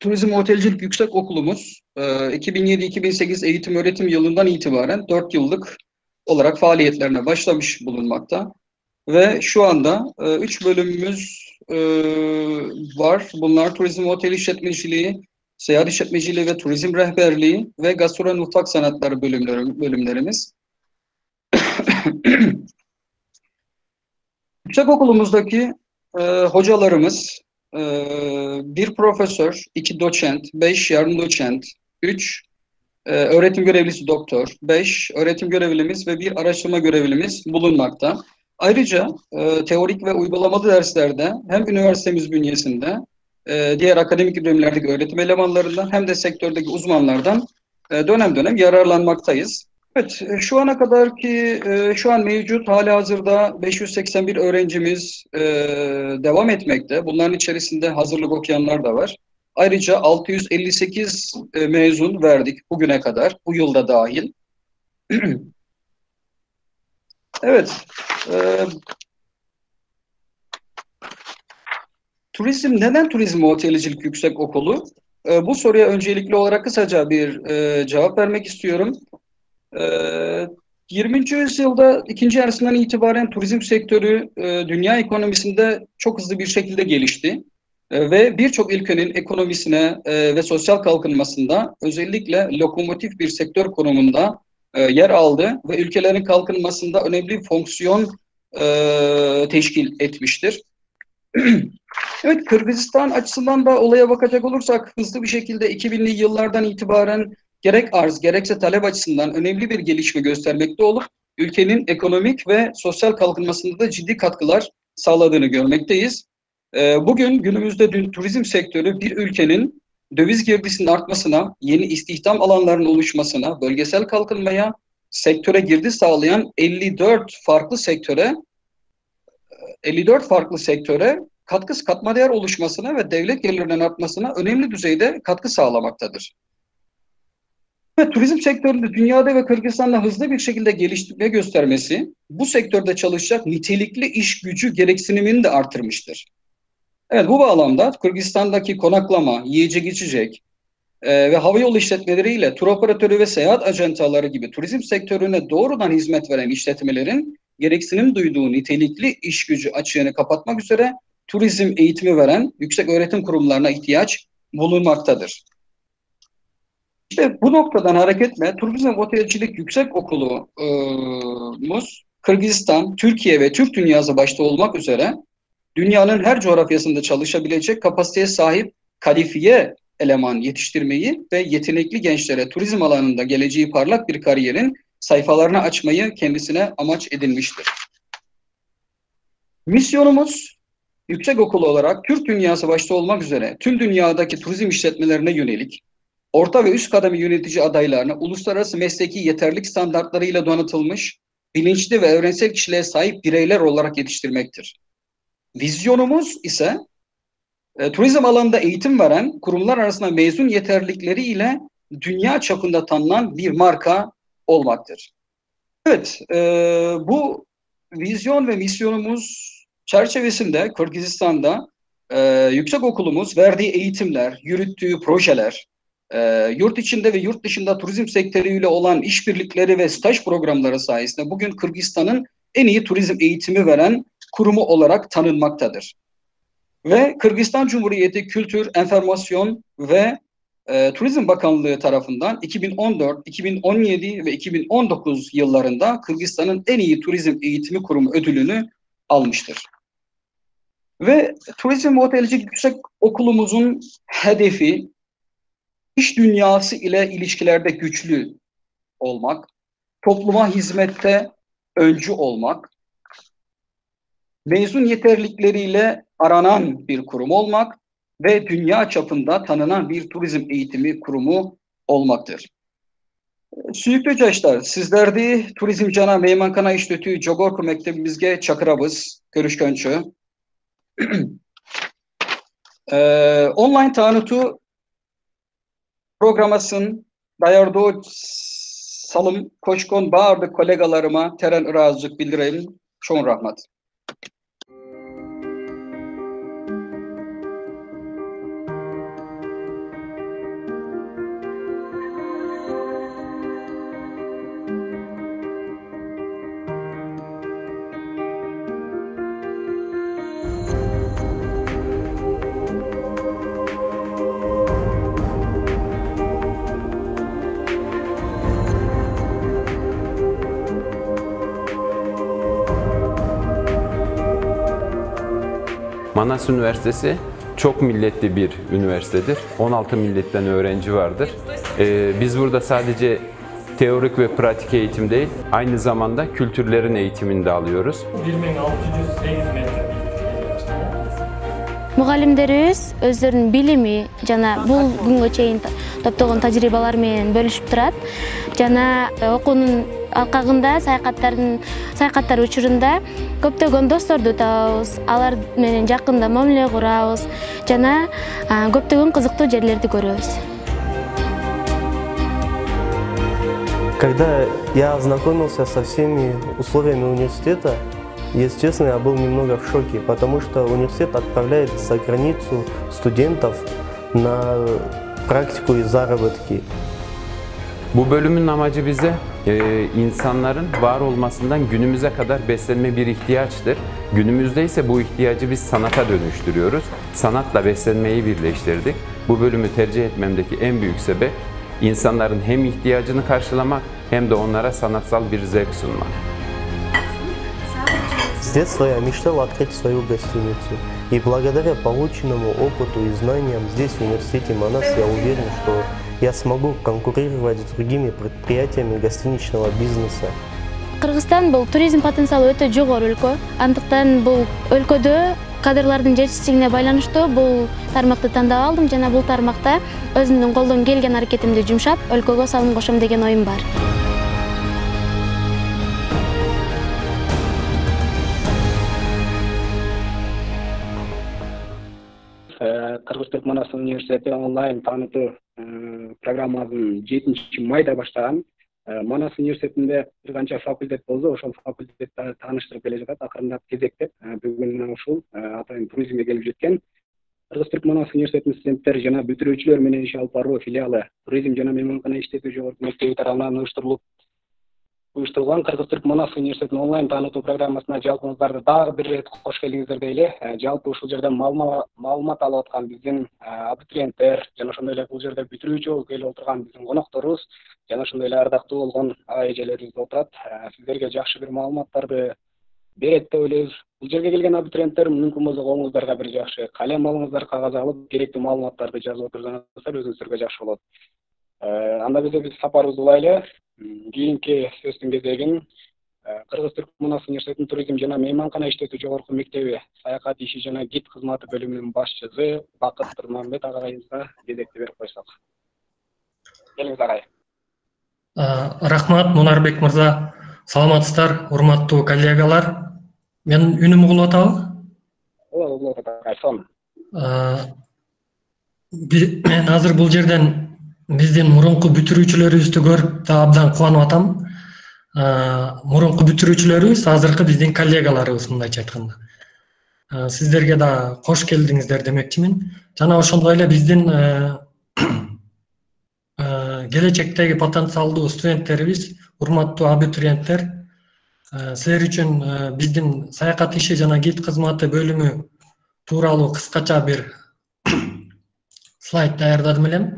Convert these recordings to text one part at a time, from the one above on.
Turizm Otelcilik Yüksek Okulumuz 2007-2008 eğitim öğretim yılından itibaren 4 yıllık olarak faaliyetlerine başlamış bulunmakta. Ve şu anda 3 bölümümüz var. Bunlar turizm otel işletmeciliği, seyahat işletmeciliği ve turizm rehberliği ve gastronomi mutfak sanatları bölümlerimiz. Yüksek okulumuzdaki hocalarımız bir profesör, iki doçent, beş yardım doçent, üç öğretim görevlisi doktor, beş öğretim görevlimiz ve bir araştırma görevlimiz bulunmakta. Ayrıca teorik ve uygulamalı derslerde hem üniversitemiz bünyesinde diğer akademik bölümlerdeki öğretim elemanlarından hem de sektördeki uzmanlardan dönem dönem yararlanmaktayız. Evet, şu ana kadar ki şu an mevcut halihazırda 581 öğrencimiz devam etmekte. Bunların içerisinde hazırlık okuyanlar da var. Ayrıca 658 mezun verdik bugüne kadar, bu yılda dahil. Evet, e, neden Turizm ve Otelcilik Yüksek Okulu? Bu soruya öncelikli olarak kısaca bir cevap vermek istiyorum. E, 20. yüzyılda ikinci yarısından itibaren turizm sektörü dünya ekonomisinde çok hızlı bir şekilde gelişti. Ve birçok ülkenin ekonomisine ve sosyal kalkınmasında özellikle lokomotif bir sektör konumunda yer aldı ve ülkelerin kalkınmasında önemli bir fonksiyon teşkil etmiştir. Evet, Kırgızistan açısından da olaya bakacak olursak hızlı bir şekilde 2000'li yıllardan itibaren gerek arz gerekse talep açısından önemli bir gelişme göstermekte olup ülkenin ekonomik ve sosyal kalkınmasında da ciddi katkılar sağladığını görmekteyiz. Bugün günümüzde turizm sektörü bir ülkenin döviz girdisinin artmasına, yeni istihdam alanlarının oluşmasına, bölgesel kalkınmaya, sektöre girdi sağlayan 54 farklı sektöre katma değer oluşmasına ve devlet gelirlerinin artmasına önemli düzeyde katkı sağlamaktadır. Ve turizm sektöründe dünyada ve Kırgızistan'da hızlı bir şekilde gelişme göstermesi, bu sektörde çalışacak nitelikli iş gücü gereksinimini de artırmıştır. Evet, bu bağlamda Kırgızistan'daki konaklama, yiyecek içecek ve havayolu işletmeleriyle tur operatörü ve seyahat ajantaları gibi turizm sektörüne doğrudan hizmet veren işletmelerin gereksinim duyduğu nitelikli iş gücü açığını kapatmak üzere turizm eğitimi veren yüksek öğretim kurumlarına ihtiyaç bulunmaktadır. İşte bu noktadan hareketle Turizm Otelcilik Yüksek Okulumuz Kırgızistan, Türkiye ve Türk dünyası başta olmak üzere dünyanın her coğrafyasında çalışabilecek kapasiteye sahip kalifiye eleman yetiştirmeyi ve yetenekli gençlere turizm alanında geleceği parlak bir kariyerin sayfalarını açmayı kendisine amaç edinmiştir. Misyonumuz yüksek okul olarak Türk dünyası başta olmak üzere tüm dünyadaki turizm işletmelerine yönelik orta ve üst kademe yönetici adaylarına uluslararası mesleki yeterlilik standartlarıyla donatılmış, bilinçli ve evrensel kişiliğe sahip bireyler olarak yetiştirmektir. Vizyonumuz ise turizm alanında eğitim veren kurumlar arasında mezun yeterlilikleriyle dünya çapında tanınan bir marka olmaktır. Evet, bu vizyon ve misyonumuz çerçevesinde Kırgızistan'da yüksek okulumuz verdiği eğitimler, yürüttüğü projeler, yurt içinde ve yurt dışında turizm sektörüyle olan işbirlikleri ve staj programları sayesinde bugün Kırgızistan'ın en iyi turizm eğitimi veren kurumu olarak tanınmaktadır. Ve Kırgızistan Cumhuriyeti Kültür, Enformasyon ve Turizm Bakanlığı tarafından 2014, 2017 ve 2019 yıllarında Kırgızistan'ın en iyi turizm eğitimi kurumu ödülünü almıştır. Ve Turizm ve Otelcilik Yüksek Okulumuzun hedefi iş dünyası ile ilişkilerde güçlü olmak, topluma hizmette öncü olmak, mezun yeterlilikleriyle aranan bir kurum olmak ve dünya çapında tanınan bir turizm eğitimi kurumu olmaktır. Süyüklü Caşlar, sizlerdi turizm cana meymankana işletiyor Jogorku mektebimizge çakırabız, görüşkönçü. Online tanıtı programasın dayardığı salım koşkon bağırdı kolegalarıma teren ırazcık bildireyim. Çoğun rahmet. Manas Üniversitesi çok milletli bir üniversitedir. 16 milletten öğrenci vardır. Biz burada sadece teorik ve pratik eğitim değil, aynı zamanda kültürlerin eğitimini de alıyoruz. 1608 metre. Muгалимдерибиз өздөрүнүн билими жана бул күнгө чейин топтогон тажрыйбалар менен бөлүшүп турат. Жана окуунун алкагында саякаттар учурунда көптөгөн досторду табабыз, алар менен жакында мамиле курабыз жана көптөгөн кызыктуу жерлерди көрөбүз. Когда я ознакомился со всеми условиями университета, если честно, я был немного в шоке, потому что университет отправляет за границу студентов на практику и заработки. Bu bölümün amacı bize insanların var olmasından günümüze kadar beslenme bir ihtiyaçtır. Günümüzde ise bu ihtiyacı biz sanata dönüştürüyoruz. Sanatla beslenmeyi birleştirdik. Bu bölümü tercih etmemdeki en büyük sebep insanların hem ihtiyacını karşılamak hem de onlara sanatsal bir zevk sunmak. С детства я мечтал открыть свою гостиницу. И благодаря полученному опыту и знаниям здесь, в университете Манас, я уверен, что я смогу конкурировать с другими предприятиями гостиничного бизнеса. Кыргызстан бул туризм потенциалы өтө жогору өлкө. Андыктан бул өлкөдө кадрлардын жетишсиздигине байланыштуу бул тармакты тандап алдым жана бул тармакта өзүмдүн колдон келген аракетимди жумшап, өлкөгө салым кошом деген оюм бар. Кыргыз-Түрк Манас университети онлайн таанытуу программасын 7 майда баштаган. Манас университетинде бир канча факультет болду, ошол факультетти тааныштырып келе жатат, акырындап кезектеп бүгүн ушул атайын туризмге келип жеткен. Кыргыз-Түрк Манас университетинин студенттери жана бүтүрүүчүлөр менен иш алып баруу филиалы туризм жана мейманкана иштетүү жогорку мектеби тарабынан уюштурулган Кыргыз-Түрк Манас университетинин онлайн таанытуу программасына жалпыңыздарды дагы бир ирет кош келиңиздер дейли. Жалпы ушул жерде маалымат алып аткан биздин абитуриенттер жана ошондой эле бул жерде бүтүрүүчү болуп келип отурган биздин конокторубуз жана ошондой эле ардактуу болгон ага эжелерибиз отурат. Сиздерге жакшы бир маалыматтарды берет деп ойлойбуз. Бул жерге келген абитуриенттер мүмкүн болсо колуңуздарга бир жакшы калем алыңыздар, кагаз алып, керектүү маалыматтарды жазып отурсаңыздар өзүңүздарга жакшы болот. Анда биз сапарыбызды улайлы. Кийинки сөздүн кезегин Кыргыз-Түрк Манас университетинин туризм жана мейманкана иштетүү жогорку мектеби саякат иши жана гид кызматы бөлүмүнүн башчысы Бакыт Турмамбет агайыбызга кезекти берип койсок. Келиңиз агай. Рахмат, Мунарбек мырза. Саламатсыздар, урматтуу коллегалар. Мен үнүм угулуп атабы? Ооба, угулуп атат агай. Мен азыр бул жерден биздин мурунку бүтүрүүчүлөрүбүздү көрүп да абдан кубанып атам. Мурунку бүтүрүүчүлөрүбүз азыркы биздин коллегаларыбыз, мындайча айтканда. Сиздерге да кош келдиңиздер демекчимин. Жана ошондой эле биздин келечектеги потенциалдуу студенттерибиз, урматтуу абитуриенттер, силер үчүн биздин саякат иши жана гид кызматы бөлүмү тууралуу кыскача бир слайд даярдадым элем.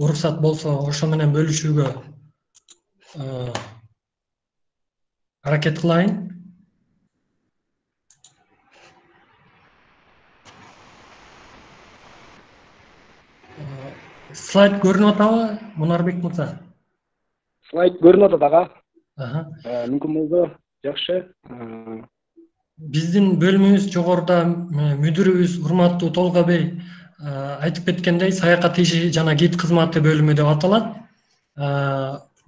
Уруксат болсо ошо менен бөлүшүүгө аракет кылайын. Слайд көрүнүп атабы, Мунарбек мырза? Слайд көрүнүп атат ага. Мүмкүн болсо жакшы. Биздин бөлүмүбүз жогоруда мүдүрүбүз урматтуу Толгобей айтып кеткендей, саякат иши жана гид кызматы бөлүмү деп аталат.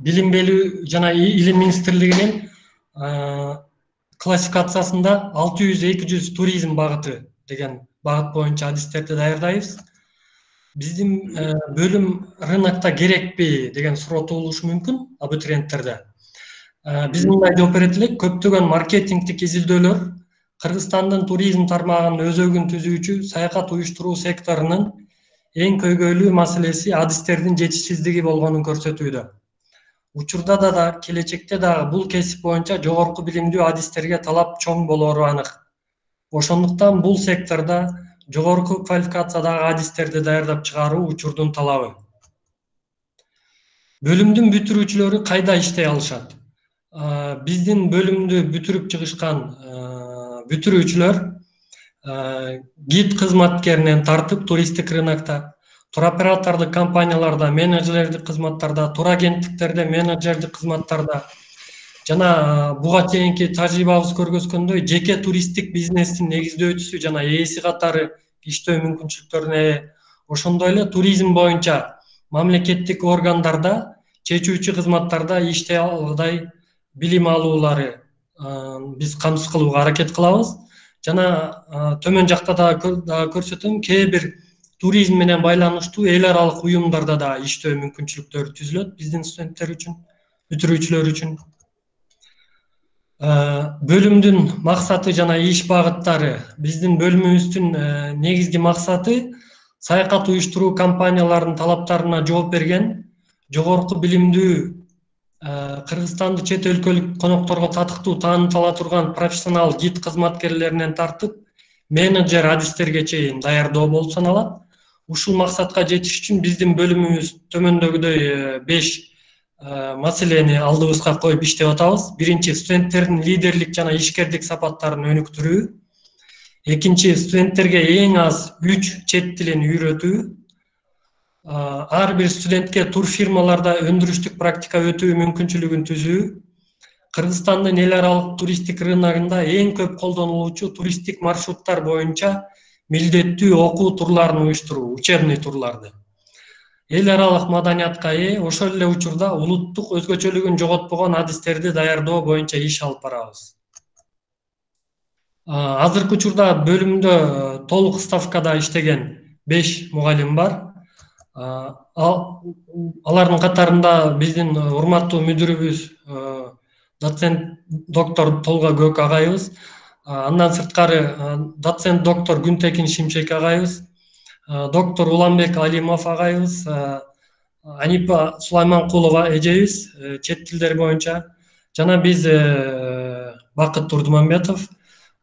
Билим берүү жана илим министрлигинин классификациясында 600-200 туризм багыты деген багыт боюнча адистерди даярдайбыз. Биздин бөлүм рынокто керекпи деген суроо туулушу мүмкүн абитуриенттерде. Биз мындай жооп берет элек, көптөгөн маркетингдик изилдөөлөр Кыргызстандын туризм тармагынын өзөгүн түзүүчү саякат уюштуруу секторунун эң көйгөйлүү маселеси адистердин жетишсиздиги болгонун көрсөтүүдө. Учурда да келечекте дагы бул кесип боюнча жогорку билимдүү адистерге талап чоң болору анык. Ошондуктан бул секторда жогорку квалификациядагы адистерди даярдап чыгаруу учурдун талабы. Бөлүмдүн бүтүрүүчүлөрү кайда иштей алышат? Биздин бөлүмдү бүтүрүп чыгышкан бүтүрүүчүлөр гид кызматкеринен тартып туристтик рынокто, туроператордук компанияларда менеджерлик кызматтарда, турагенттиктерде менеджерлик кызматтарда жана буга чейинки тажрыйбабыз көргөзгөндөй жеке туристтик бизнестин негиздөөчүсү жана ээси катары иштөө мүмкүнчүлүктөрүнө ээ. Ошондой эле туризм боюнча мамлекеттик органдарда чечүүчү кызматтарда иштей алгыдай билим алуулары биз камсыз кылууга аракет кылабыз. Жана төмөн жакта дагы көрсөтөм, кээ бир туризм менен байланыштуу эл аралык уюмдарда да иштөө мүмкүнчүлүктөрү түзүлөт биздин студенттер үчүн, бүтүрүүчүлөр үчүн. Бөлүмдүн максаты жана иш багыттары. Биздин бөлүмүбүздүн негизги максаты саякат уюштуруу компанияларынын талаптарына жооп берген, жогорку билимдүү, Кыргызстанды чет өлкөлүк конокторго татыктуу таанып ала турган профессионал гид кызматкерлеринен тартып, менеджер адистерге чейин даярдоо болуп саналат. Ушул максатка жетиш үчүн биздин бөлүмүбүз төмөндөгүдөй 5 маселени алдыбызга коюп иштеп атабыз. Биринчи, студенттердин лидерлик жана ишкердик сапаттарын өнүктүрүү. Экинчи, студенттерге эң аз 3 чет тилин үйрөтүү. Ар бир студентке турфирмаларда өндүрүштүк практика өтүү мүмкүнчүлүгүн түзүү. Кыргызстандын эл аралык туристтик рыногунда эң көп колдонулуучу туристтик маршруттар боюнча милдеттүү окуу турларын уюштуруу, учебный турларды. Эл аралык маданиятка ээ, ошол эле учурда улуттук өзгөчөлүгүн жоготпогон адистерди даярдоо боюнча иш алып барабыз. Азыркы учурда бөлүмдө толук ставкада иштеген 5 мугалим бар. Алардын катарында биздин урматтуу мүдүрүбүз доцент доктор Толго Көк агайыбыз, андан сырткары доцент доктор Күнтекин Шимшек агайыбыз, доктор Уламбек Алимов агайыбыз, Анипа Сулайманкулова эжебиз чет тилдер боюнча, жана биз Бакыт Турдумамбетов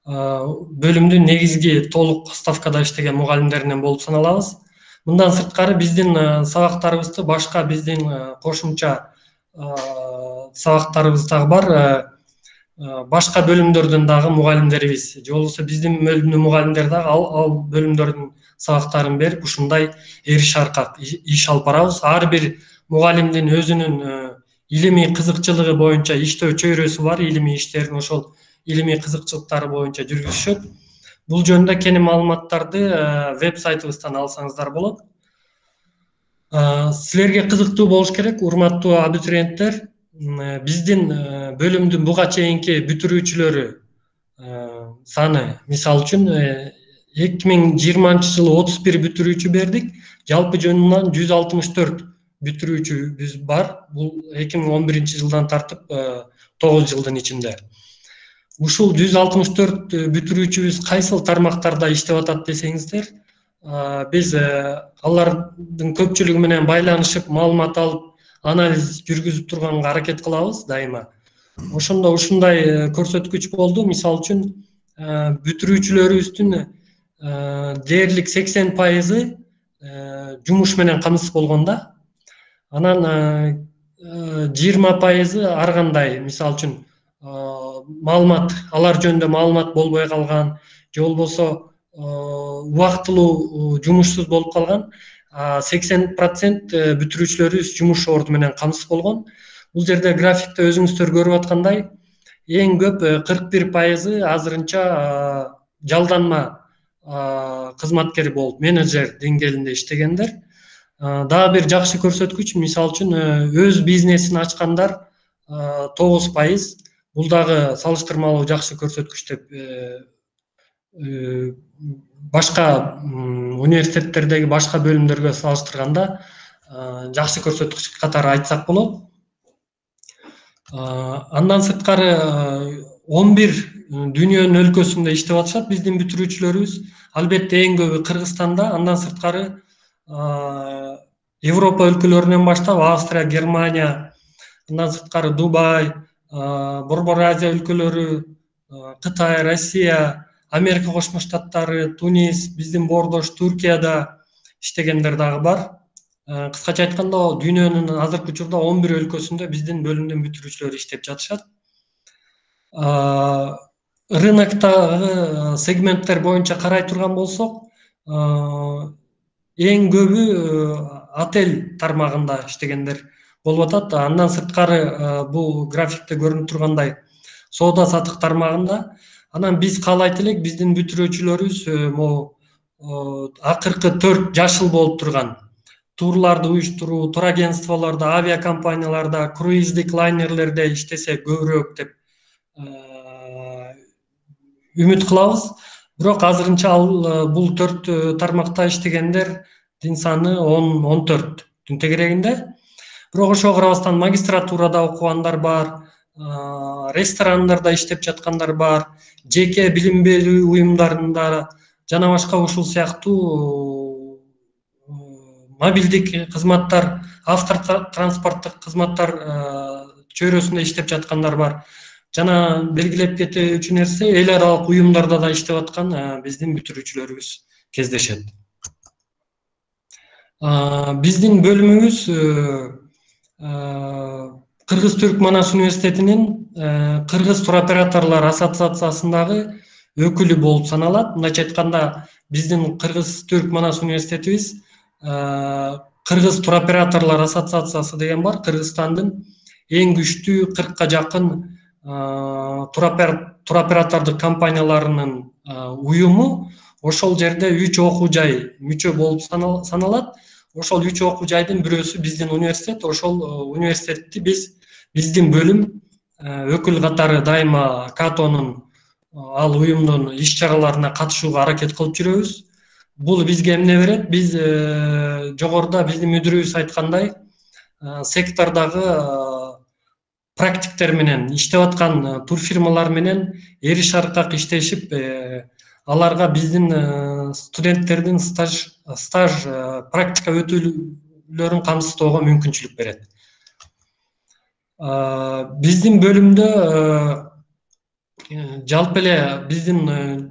бөлүмдүн негизги толук ставкада иштеген мугалимдеринен болуп саналабыз. Мындан сырткары биздин сабактарыбызды башка биздин кошумча сабактарыбыз дагы бар. Башка бөлүмдөрдөн дагы мугалимдерибиз, же болбосо биздин бөлүмдүн мугалимдери дагы ал бөлүмдөрдүн сабактарын берип, ушундай эриш аркак иш алып барабыз. Ар бир мугалимдин өзүнүн илимий кызыкчылыгы боюнча иштөө чөйрөсү бар, илимий иштерин ошол илимий кызыкчылыктары боюнча жүргүзүшөт. Бул жөнүндө кене маалыматтарды веб-сайтыбыздан алсаңыздар болот. Силерге кызыктуу болуш керек, урматтуу абитуриенттер. Биздин бөлүмдүн буга чейинки бүтүрүүчүлөрү саны, мисалы үчүн 2020-жылы 31 бүтүрүүчү бердик. Жалпы жөнүнөн 164 бүтүрүүчүбүз бар. Бул 2011-жылдан тартып 9 жылдын ичинде. Ушул 164 бүтүрүүчүбүз кайсыл тармактарда иштеп атат десеңиздер, биз алардын көпчүлүгү менен байланышып, маалымат алып, анализ жүргүзүп турганга аракет кылабыз дайыма. Ошондо ушундай көрсөткүч болду. Мисалы үчүн бүтүрүүчүлөрүбүздүн дээрлик 80% жумуш менен камсыз болгонда, анан 20% ар кандай, мисалы үчүн маалымат, алар жөнүндө маалымат болбой калган, же болбосо убактылуу жумушсуз болуп калган. 80% бүтүрүүчүлөрүбүз жумуш орду менен камсыз болгон. Бул жерде графикте өзүңүздөр көрүп аткандай, эң көп 41% азырынча жалданма кызматкер болуп, менеджер деңгээлинде иштегендер. Дагы бир жакшы көрсөткүч, мисалы үчүн өз бизнесин ачкандар 9%. Бул дагы салыштырмалуу жакшы көрсөткүч деп башка университеттердеги башка бөлүмдөргө салыштырганда жакшы көрсөткүч катары айтсак болот. Андан сырткары 11 дүйнөнүн өлкөсүндө иштеп атышат биздин бүтүрүүчүлөрүбүз. Албетте эң көбү Кыргызстанда, андан сырткары Европа өлкөлөрүнөн баштап Австрия, Германия, андан сырткары Дубай, Борбор Азия өлкөлөрү, Кытай, Россия, Америка Кошмо Штаттары, Тунис, биздин боордош Түркияда иштегендер дагы бар. Кыскача айтканда, дүйнөнүн азыркы учурда 11 өлкөсүндө биздин бөлүмдүн бүтүрүүчүлөрү иштеп жатышат. рыноктогы сегменттер боюнча карай турган болсок, эң көбү отель тармагында иштегендер болуп атат. Андан сырткары бул графикте көрүнүп тургандай соода сатык тармагында. Анан биз каалайт элек биздин бүтүрүүчүлөрүбүз могу акыркы 4 жашыл болуп турган турларды уюштуруу, тур агентстволордо, авиакомпанияларда, круиздик лайнерлерде иштесе көбүрөөк деп үмүт кылабыз. Бирок азырынча ал бул 4 тармакта иштегендердин саны 14 тегерегинде. Бирок ошого карабастан магистратурада окугандар бар, ресторандарда иштеп жаткандар бар, жеке билим берүү уюмдарында жана башка ушул сыяктуу мобилдик кызматтар, автотранспорттук кызматтар чөйрөсүндө иштеп жаткандар бар. Жана белгилеп кетүүчү нерсе, эл аралык уюмдарда да иштеп аткан биздин бүтүрүүчүлөрүбүз кездешет. Биздин бөлүмүбүз Кыргыз-Түрк Манас университетинин Кыргыз туроператорлор ассоциациясындагы өкүлү болуп саналат. Мындайча айтканда, биздин Кыргыз-Түрк Манас университетибиз Кыргыз туроператорлор ассоциациясы деген бар. Кыргызстандын эң күчтүү 40ка жакын туроператордук компанияларынын уюму. Ошол жерде 3 окуу жай мүчө болуп саналат. Ошол 3 окуу жайдын бирөөсү биздин университет. Ошол университетти биздин бөлүм өкүл катары дайыма КАТОнун ал уюмдун иш-чараларына катышууга аракет кылып жүрөбүз. Бул бизге эмне берет? Биз жогоруда биздин мүдүрүбүз айткандай, сектордагы практиктер менен иштеп аткан турфирмалар менен эриш аркак иштешип, аларга биздин студенттердин стаж практика өтүүлөрүн камсыздоого мүмкүнчүлүк берет. Биздин бөлүмдө жалпы эле биздин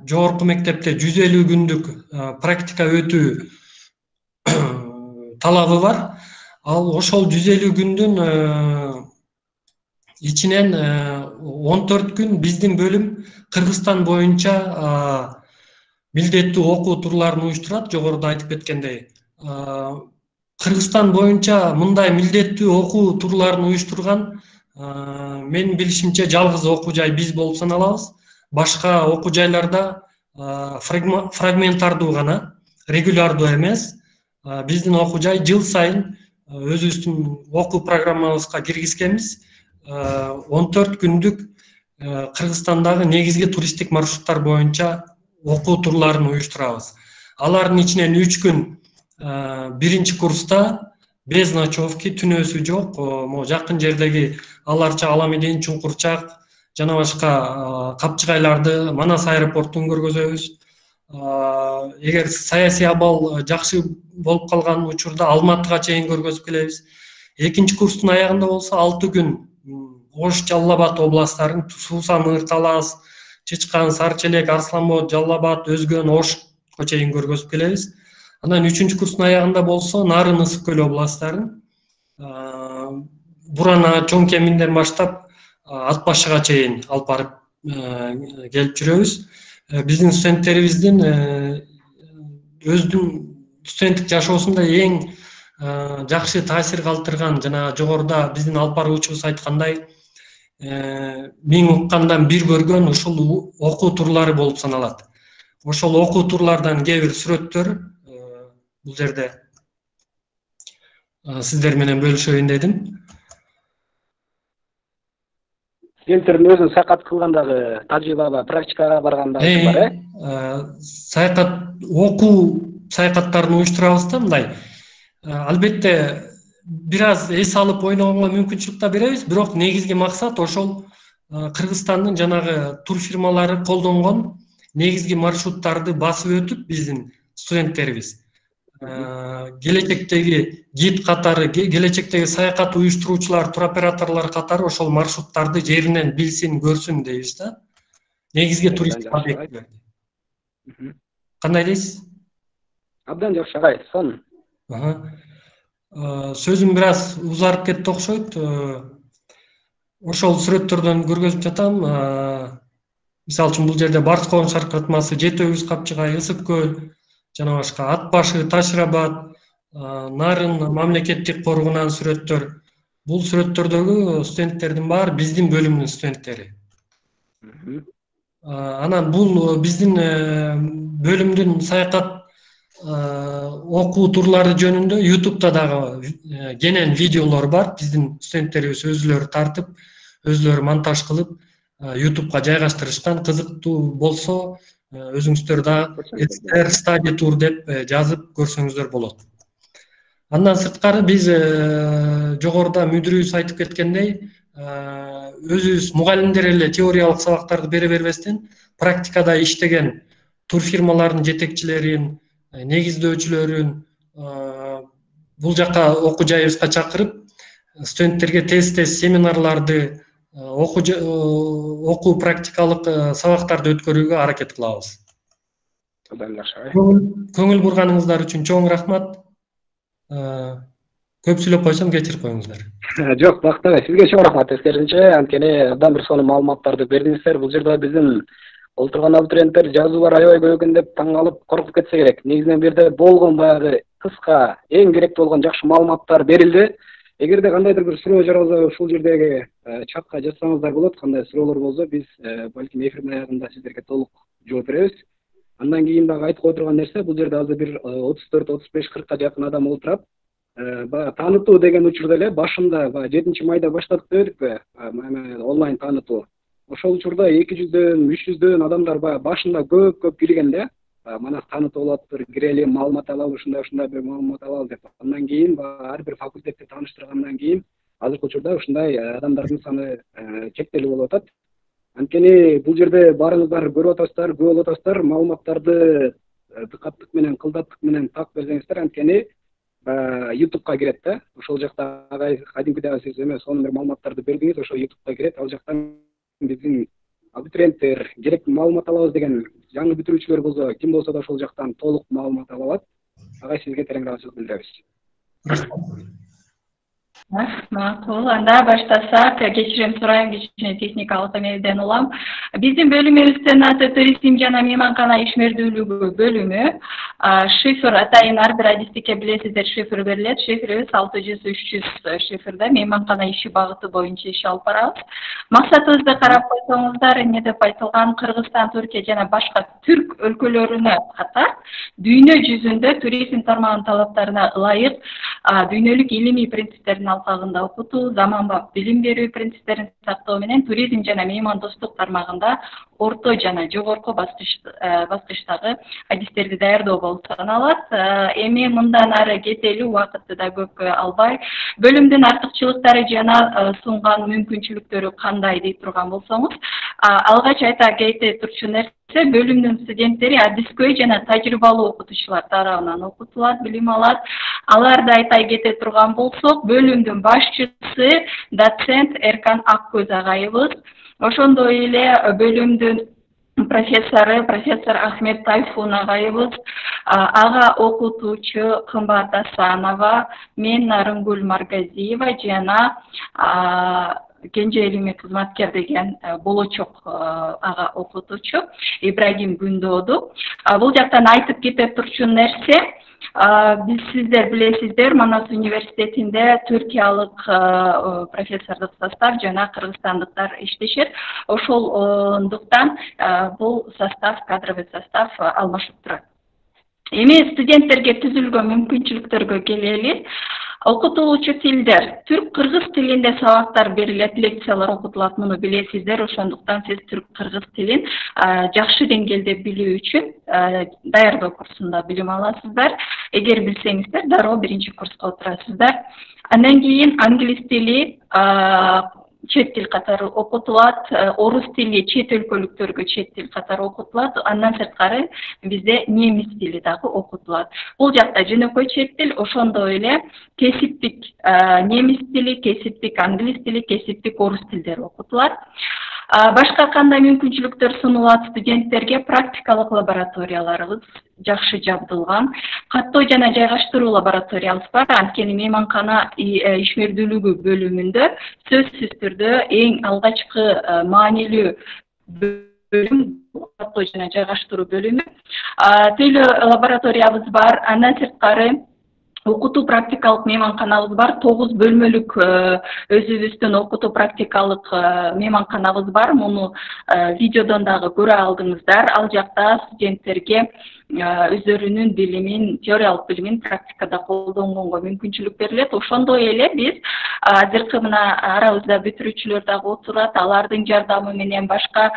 жогорку мектепте 150 күндүк практика өтүү талабы бар. Ал ошол 150 күндүн ичинен 14 күн биздин бөлүм Кыргызстан боюнча милдеттүү окуу турларын уюштурат. Жогоруда айтып кеткендей, Кыргызстан боюнча мындай милдеттүү окуу турларын уюштурган менин билишимче жалгыз окуу жай биз болуп саналабыз. Башка окуу жайларда фрагментардуу гана, регулярдуу эмес. Биздин окуу жай жыл сайын өзүбүздүн окуу программабызга киргизкенбиз. 14 күндүк Кыргызстандагы негизги туристтик маршруттар боюнча окуу турларын уюштурабыз. Алардын ичинен 3 күн биринчи курста без ночевки, түнөөсү жок, могу жакын жердеги Аларча, Аламедин, Чуңкурчак жана башка капчыгайларды, Манас аэропортун көргөзөбүз. Эгер саясий абал жакшы болуп калган учурда Алматыга чейин көргөзүп келебиз. Экинчи курстун аягында болсо 6 күн Ош, Жалал Абад областтарын, Суусам, Ырталас, Чычкан, Сарычелек, Арсланбот, Жалал Абад, Өзгөн, Ошко чейин көргөзүп келебиз. Анан 3-курстун аягында болсо Нарын, Ысык көл областтарын, Бурана, Чоң Кеминден баштап Ат Башыга чейин алып барып келип жүрөбүз. Биздин студенттерибиздин өзүнүн студенттик жашоосунда эң жакшы таасир калтырган жана жогоруда биздин алып баруучубуз айткандай, миң уккандан бир көргөн ушул окуу турлары болуп саналат. Ошол окуу турлардан кээ бир сүрөттөр бул жерде сиздер менен бөлүшөйүн дедим. Студенттердин өзүн саякат кылгандагы тажрыйба, практикага баргандагы бар, Саякат, окуу саякаттарын уюштурабыз да мындай. Албетте бир аз эс алып ойногонго мүмкүнчүлүк да беребиз, бирок негизги максат ошол Кыргызстандын жанагы турфирмалары колдонгон негизги маршруттарды басып өтүп биздин студенттерибиз келечектеги гид катары, келечектеги саякат уюштуруучулар, туроператорлор катары ошол маршруттарды жеринен билсин, көрсүн дейбиз да. Негизги туристтик объектилерди. Кандай дейсиз? Абдан жакшы агай, сон. Сөзүм бир аз узарып кетти окшойт. Ошол сүрөттөрдөн көргөзүп жатам. Мисалы үчүн бул жерде Барскоон шаркыратмасы, Жети Өгүз Капчыгай, Ысык көл, жана башка Ат башы, Таш Рабат, Нарын мамлекеттик коргунан сүрөттөр. Бул сүрөттөрдөгү студенттердин баары биздин бөлүмдүн студенттери. Анан бул биздин бөлүмдүн саякат окуу турлары жөнүндө YouTube'да дагы кенен видеолор бар. Биздин студенттерибиз өзүлөрү тартып, өзүлөрү монтаж кылып YouTube'га жайгаштырышкан. Кызыктуу болсо, өзүңүздөр да стади тур деп жазып көрсөңүздөр болот. Андан сырткары биз жогоруда мүдүрүбүз айтып кеткендей, өзүбүз мугалимдер эле теориялык сабактарды бере бербестен, практикада иштеген тур фирмалардын жетекчилерин, негиздөөчүлөрүн бул жака окуу жайыбызга чакырып, студенттерге тез семинарларды, окуу практикалык сабактарды өткөрүүгө аракет кылабыз. Көңүл бурганыңыздар үчүн чоң рахмат. Көп сүйлөп койсом кечирип коюңуздар. Жок, бактабай, сизге чоң рахмат. Тескерисинче, анткени абдан бир сонун маалыматтарды бердиңиздер. Бул жерде биздин олтурган абитуриенттер жазуулар аябай көп экен деп таң калып коркуп кетсе керек. Негизинен бир жерде болгон баягы кыска, эң керектүү болгон жакшы маалыматтар берилди. Эгерде кандайдыр бир суроо жаралса, ушул жердеги чатка жазсаңыздар болот. Кандай суроолор болсо, биз балким эфирдин аягында сиздерге толук жооп беребиз. Андан кийин дагы айтып отурган нерсе, бул жерде азыр бир 34, 35, 40ка жакын адам олтурат. Таанытуу деген учурда эле башында 7 майда баштадык дедикпи, онлайн таанытуу. Ошол учурда 200дөн, 300дөн адамдар башында көп кирген да. Мана таанытуу болот, кирели, маалымат алалы, ушундай бир маалымат алалы деп. Андан кийин ар бир факультетти тааныштыргандан кийин азыркы учурда ушундай адамдардын саны чектелүү болуп атат. Анткени бул жерде баарыңыздар көрүп атасыздар, күбө болуп атасыздар, маалыматтарды дыкаттык менен, кылдаттык менен так берсеңиздер, анткени YouTube'га кирет да. Ошол жакта кадимкидей сиз эме сонун бир маалыматтарды бердиңиз, ошол YouTube'га кирет. Ал жактан биздин абитуриенттер керектүү маалымат алабыз деген жаңы бүтүрүүчүлөр болсо, ким болсо да ошол жактан толук маалымат ала алат. Ага сизге терең ыраазычылык билдиребиз. Макул. Анда баштасак, кечирим сурайм, кичине техникалык эмеден улам. Биздин бөлүмүбүздүн аты туризм жана мейманкана ишмердүүлүгү бөлүмү. Шифр атайын ар бир адистикке билесиздер, шифр берилет. Шифрибиз 600-300 шифрда мейманкана иши багыты боюнча иш алып барабыз. Максатыбызды карап койсоңуздар, эмне деп айтылган, Кыргызстан, Түркия жана башка түрк өлкөлөрүнө катар дүйнө жүзүндө туризм тармагынын талаптарына ылайык дүйнөлүк илимий принциптердин алкагында окутуу, заманбап билим берүү принциптерин сактоо менен туризм жана меймандостук тармагында орто жана жогорку баскычтагы адистерди даярдоо болуп саналат. Эми мындан ары кетели, убакытты да көп албай, бөлүмдүн артыкчылыктары жана сунган мүмкүнчүлүктөрү кандай дейт турган болсоңуз, алгач айта кете турчу нерсе, бөлүмдүн студенттери адискөй жана тажрыйбалуу окутуучулар тарабынан окутулат, билим алат. Аларды айта кете турган болсок, бөлүмдүн башчысы доцент Эркан Аккөз агайыбыз, ошондой эле бөлүмдүн профессор Ахмет Тайфун агайыбыз, ага окутуучу Кымбат Асанова, мен Нарынгүл Маргазиева жана Кенже илимий кызматкер деген болочок ага окутуучу Ибрагим Күндөөдү. Бул жактан айтып кете турчу нерсе, биз сиздер билесиздер, Манас университетинде түркиялык профессордук состав жана кыргызстандыктар иштешет. Ошолдуктан бул состав, кадровый состав алмашып турат. Эми студенттерге түзүлгөн мүмкүнчүлүктөргө келели. Окутулуучу тилдер. Түрк-кыргыз тилинде сабактар берилет, лекциялар окутулат, муну билесиздер. Ошондуктан сиз түрк-кыргыз тилин жакшы деңгээлде билүү үчүн даярдоо курсунда билим аласыздар. Эгер билсеңиздер, дароо биринчи курска отурасыздар. Андан кийин англис тили чет тил катары окутулат, орус тили чет өлкөлүктөргө чет тил катары окутулат, андан сырткары бизде немис тили дагы окутулат. Бул жакта жөнөкөй чет тил, ошондой эле кесиптик немис тили, кесиптик англис тили, кесиптик орус тилдери окутулат. Башка кандай мүмкүнчүлүктөр сунулат студенттерге? Практикалык лабораторияларыбыз жакшы жабдылган. Каттоо жана жайгаштыруу лабораториябыз бар. Анткени мейманкана ишмердүүлүгү бөлүмүндө сөзсүз түрдө эң алгачкы маанилүү бөлүм каттоо жана жайгаштыруу бөлүмү. Тейлөө лабораториябыз бар. Андан сырткары окутуу практикалык мейманканабыз бар. 9 бөлмөлүк өзүбүздүн окутуу практикалык мейманканабыз бар. Муну видеодон дагы көрө алдыңыздар. Ал жакта студенттерге өздөрүнүн билимин, теориялык билимин практикада колдонгонго мүмкүнчүлүк берилет. Ошондой эле биз азыркы мына арабызда бүтүрүүчүлөр дагы отурат. Алардын жардамы менен, башка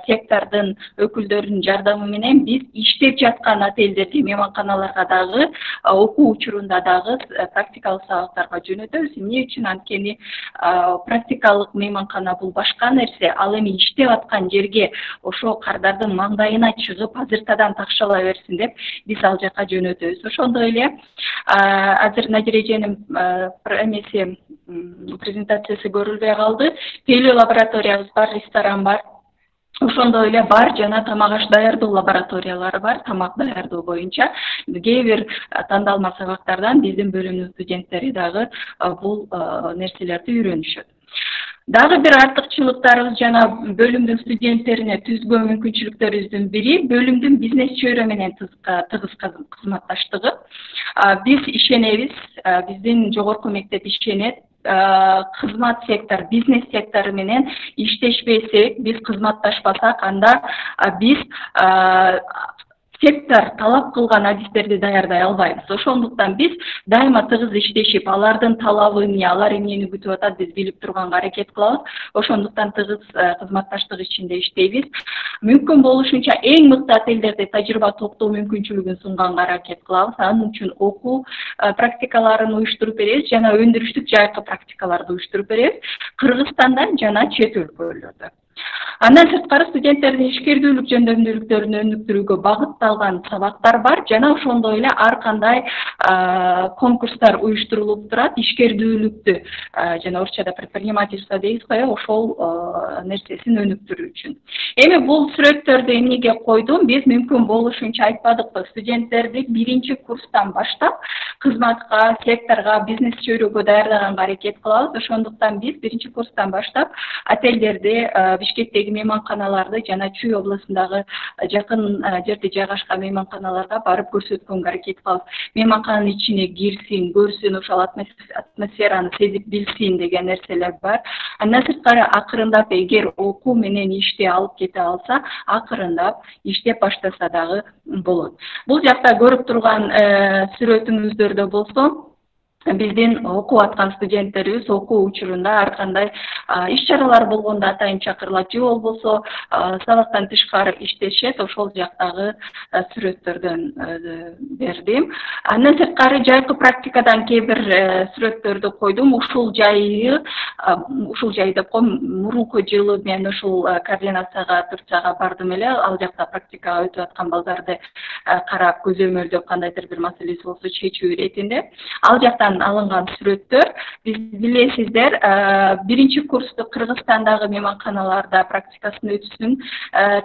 сектордун өкүлдөрүнүн жардамы менен биз иштеп жаткан отелдерге, мейманканаларга дагы окуу учурунда дагы практикалык сабактарга жөнөтөбүз. Эмне үчүн? Анткени практикалык мейманкана бул башка нерсе. Ал эми иштеп аткан жерге, ошо кардардын маңдайына чыгып, азыртадан такшала берсин деп биз ал жака жөнөтөбүз. Ошондой эле азыр Надир эженин презентациясы көрүлбөй калды. Тейлөө лабораториябыз бар, ресторан бар. Ошондой эле бар жана тамак аш даярдоо лабораториялары бар, тамак даярдоо боюнча. Кээ бир тандалма сабактардан биздин бөлүмдүн студенттери дагы бул нерселерди үйрөнүшөт. Дагы бир артыкчылыктарыбыз жана бөлүмдүн студенттерине түзгөн мүмкүнчүлүктөрүбүздүн бири бөлүмдүн бизнес чөйрө менен тыгыз кызматташтыгы. Биз ишенебиз, биздин жогорку мектеп ишенет. Кызмат сектор, бизнес сектору менен иштешпесек, биз кызматташпасак, анда биз сектор талап кылган адистерди даярдай албайбыз. Ошондуктан биз дайыма тыгыз иштешип, алардын талабы эмне, алар эмнени күтүп атат, биз билип турганга аракет кылабыз. Ошондуктан тыгыз кызматташтык ичинде иштейбиз. Мүмкүн болушунча эң мыкты отелдерде тажрыйба топтоо мүмкүнчүлүгүн сунганга аракет кылабыз. Анын үчүн окуу практикаларын уюштуруп беребиз жана өндүрүштүк жайкы практикаларды уюштуруп беребиз. Кыргызстанда жана чет өлкөлөрдө. Андан сырткары студенттердин ишкердүүлүк жөндөмдүүлүктөрүн өнүктүрүүгө багытталган сабактар бар жана ошондой эле ар кандай конкурстар уюштурулуп турат. Ишкердүүлүктү жана орусчада предпринимательство дейбиз го, ошол нерсесин өнүктүрүү үчүн. Эми бул сүрөттөрдү эмнеге койдум? Биз мүмкүн болушунча айтпадыкпы, студенттерди биринчи курстан баштап кызматка, секторго, бизнес чөйрөгө даярдаганга аракет кылабыз. Ошондуктан биз биринчи курстан баштап отелдерди, Бишкектеги мейманканаларды жана Чүй областындагы жакын жерде жайгашкан мейманканаларга барып көрсөткөнгө аракет кылабыз. Мейманканын ичине кирсин, көрсүн, ошол атмосфераны сезип билсин деген нерселер бар. Андан сырткары акырындап эгер окуу менен ишти алып кете алса, акырындап иштеп баштаса дагы болот. Бул жакта көрүп турган сүрөтүңүздөрдө болсо, биздин окуп аткан студенттерибиз окуу учурунда ар кандай иш-чаралар болгондо атайын чакырылат, же болбосо сабактан тышкары иштешет. Ошол жактагы сүрөттөрдөн бердим. Андан сырткары жайкы практикадан кээ бир сүрөттөрдү койдум. Ушул жай деп коем, мурунку жылы мен ушул координацияга Турцияга бардым эле. Ал жакта практикага өтүп аткан балдарды карап, көзөмөлдөп, кандайдыр бир маселеси болсо чечүү иретинде. Ал жактан алынган сүрөттөр. Биз билесиздер, биринчи курсту Кыргызстандагы мейманканаларда практикасын өтүшүн